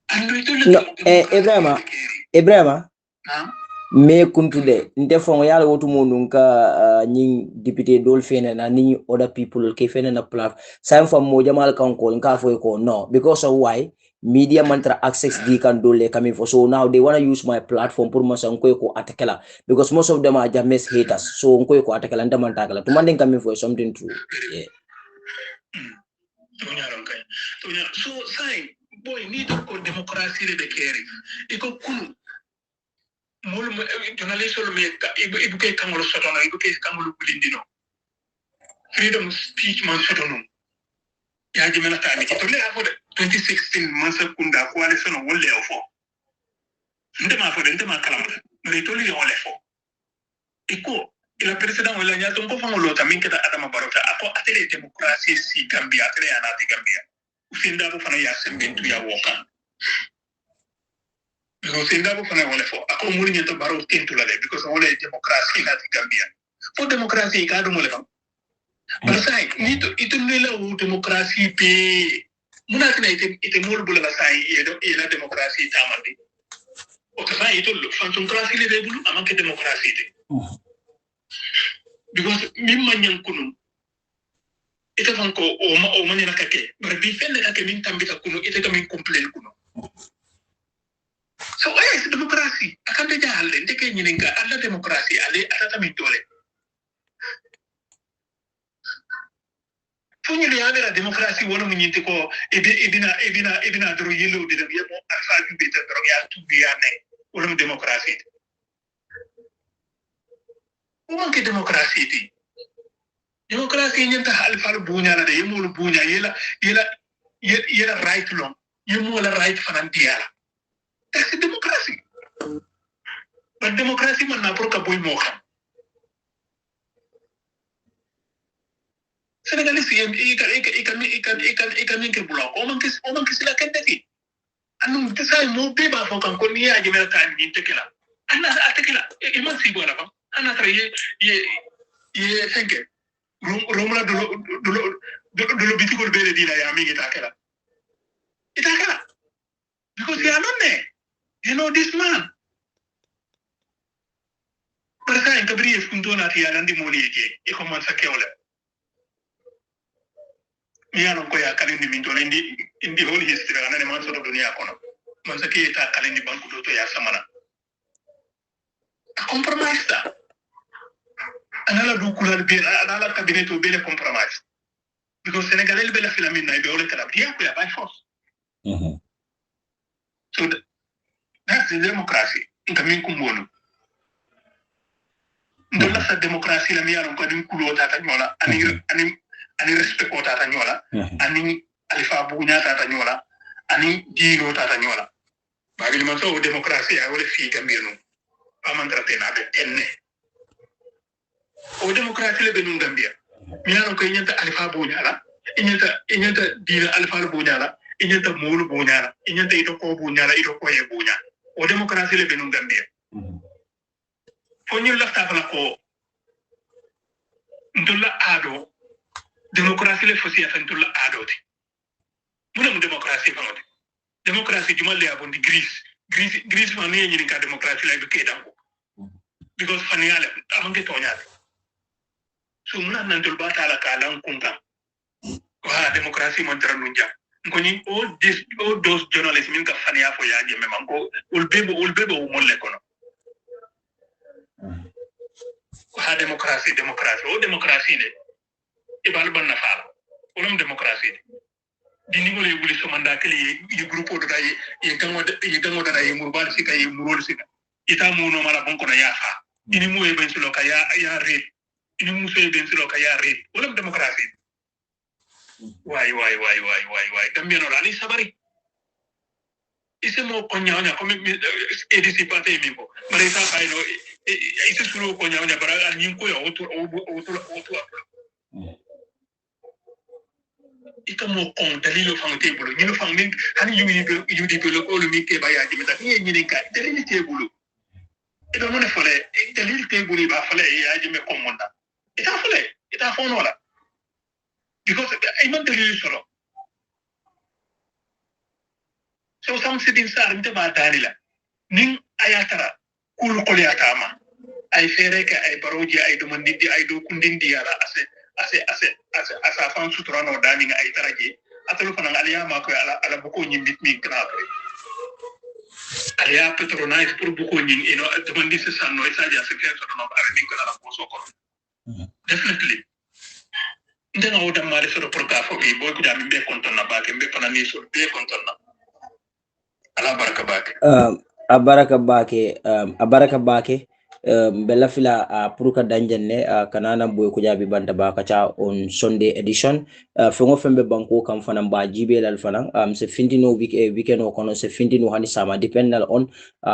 S3: ando to
S1: no Ebrima me kuntude nte fongo yala wotu monun ka nyin député dol fene na ni other people ke fene na plaf sam fam mo jamal kan ko nka fo ko no because of why media mantra access di kan dole coming for so now they want to use my platform pour masa ko atakela because most of them are Jammeh's haters so ko atakela ndama takala Tumanding coming for something true yeah
S3: so sai boy ni to ko democracy de kere iko kunu mol journalist lo me ibu ke kangolo sotono ibu ke kangolo bulindino freedom of speech man sotono ya jemena tani to le afode 2016 mansa kunda ko ale sono wolle ofo ndema kalamata le to le ole fo iko ila president wala nya ton ko fangolo tamin kata adama barota ako atele demokrasi si Gambia atele anati Gambia ufinda bu fana ya sembentu ya wokan because inda bu fana wala fo ako muri nya to baro tentula le because wala demokrasi nati Gambia fo demokrasi ka do mole fam basai ni to itu lela u demokrasi pe muna kana ite mol bula basai ila demokrasi tamandi o ta sai itu demokrasi le bulu amanke demokrasi te because mimma nyan kunu ita fanko o manyana kake bar bi fenne kake min tambita kunu ita kamin complain kunu so ay demokrasi akan de jahalle ndeke nyininga alla demokrasi ale atata min dole funyi le yabera demokrasi wona munyinte ko edina dro yelo de yemo alfa bi beta dro ya tubi ya ne wona demokrasi wona ke demokrasi ti demokrasi nyanta alfa bunya la de yemo bunya yela right long yemo la right fanantiala that's democracy but democracy man na pour ka boy mo xam Senegalese ikan ke bulak o man kis la kendati anu tesay mo be ba fo kan ko ni ya jeme ta ni tekela ana atekela e man si bola fam ana tra ye fenke romla do bitigol bele dila ya mi gita kala ita because you are not there you know this man persa en kabri fundona ti alandi moli ke e ko man sakewla miyano ko ya kalindi min dole indi whole history anane man so dunia kono man sake ta kalindi banku to ya samana a compromise ta anala du kulal be anala cabinet be le compromise because Senegal be la filamin na be ole kala dia ko ya by force so that's the democracy ngamin kumbono ndola sa democracy la miyano ko dim kulo ta nyola ani respect ko tata nyola ani alifa bunya tata nyola ani dino tata nyola babil man so demokrasi a wala fi Gambia no amantra tena be tenne o demokrasi le be no Gambia miano ko nyanta alifa bunya la inyanta dina alifa bunya la inyanta mulu bunya la inyanta ito ko bunya la ito ko ye bunya o demokrasi le be no Gambia fonyu la tafala ko ndola ado demokrasi le fosi ya fantulla adoti muna demokrasi fangote demokrasi jumalle abondi gris man ne nyini ka demokrasi la be kedanko because faniale amange tonyale so muna nan dol batala ka lan kunta wa demokrasi mon tranunja ngoni all those journalists min ka fania fo ya jeme manko ulbebo molle kono wa demokrasi o demokrasi ne ibal ban nafala onum demokrasi dini ngole wuli so manda kali yi groupe do day yi gango da yi murbal sika yi murol sika ita muno mala bonko na yafa ini moye ben silo ka ya re ini muso ben silo ka ya re onum demokrasi wai Gambia no ali sabari ise mo konya ko mi edisi pate mi ko mare sa kai no ise suro konya bara nyin ko yo otu ikamo kon dalilo fang tebulu ñu fang min han yudi be ko lu mi ke bayaji mi tak ñi ka dalili tebulu e do mone fole dalil tebulu ba fole yaaji me ko monda ita fono la because ay man dalil solo so Samsudeen sar nte ba dalila nin ayatara kul ko yatama ay fere ka ay baroji ay do mandindi ay do kundindi yala asa fan suturano dani nga ay taraje atalo fana aliyama ko ala buko nyimbit mi kana ko aliya petronize pour buko nyin ino demandi se sanno e sadia se ke sono ara din ko ala ko soko definitely ndena o dam mari so pour ka fo bi boy ko jami be konton na ba ke be fana ni so be konton na ala baraka bake
S1: abaraka bake Bella fila puruka danjenne kanana boy kujabi bantaba KACHAA on Sunday edition fengo fembe banko kam fanan ba jibe lal fanan se findino weekend o kono se findino hani sama dependal on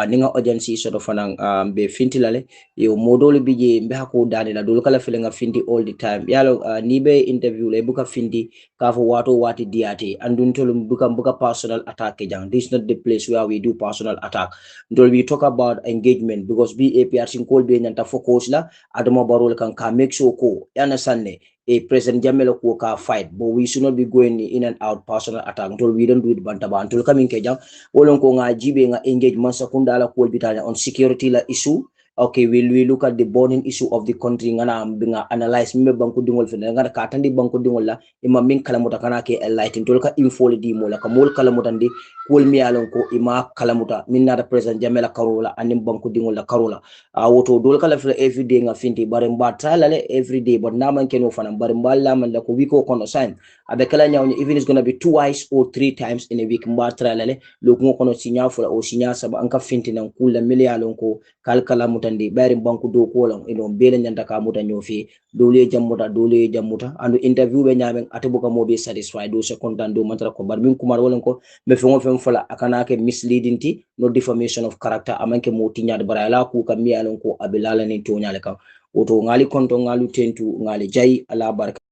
S1: ninga agency soto fanan be fintilale yo modolo bije mbe hako dani la dol kala felenga findi all the time yalo ni be interview le buka findi ka fo wato wati diate andun tolum buka personal attack jang. This is not the place where we do personal attack. Dol we talk about engagement because BAPRC call be nyanta focus la adama barol kan ka make sure ko yana sanne a President Jammeh ko ka fight, but we should not be going in and out personal attack until we don't do it bantaba until coming kejang wolon ko nga jibe nga engagement sakunda la ko bitanya on security la issue. Okay, will we look at the burning issue of the country ngana binga analyze mbe banku dingol fe ngana ka tandi banku dingol la ima min kalamuta kana ke enlighten tol ka info le di mo la ka mol kalamuta ndi kol mi alon ko ima kalamuta min na President Jammeh la karola anim banku dingol la karola woto dol kala fe everyday nga finti bare mba talale everyday but na man keno fana bare mba la man la ko wiko kono sign abe kala nyawni even is gonna be twice or 3 times in a week mba talale lo ko kono sinya fula o sinya saba anka finti nan kula miliyalon ko kalkala mutandi bari banku do ko lan ino bele nyanta ka muta nyofi dole jammuta andu interview be nyamen atubuka mo be satisfied do se content do mantara ko bar min kumar wolen ko me fengo fen fala akana ke misleading ti no defamation of character amanke mo tinyade barala ku kam mi alon ko abilala ni to nyale kam woto ngali konto ngalu tentu ngali jayi ala barka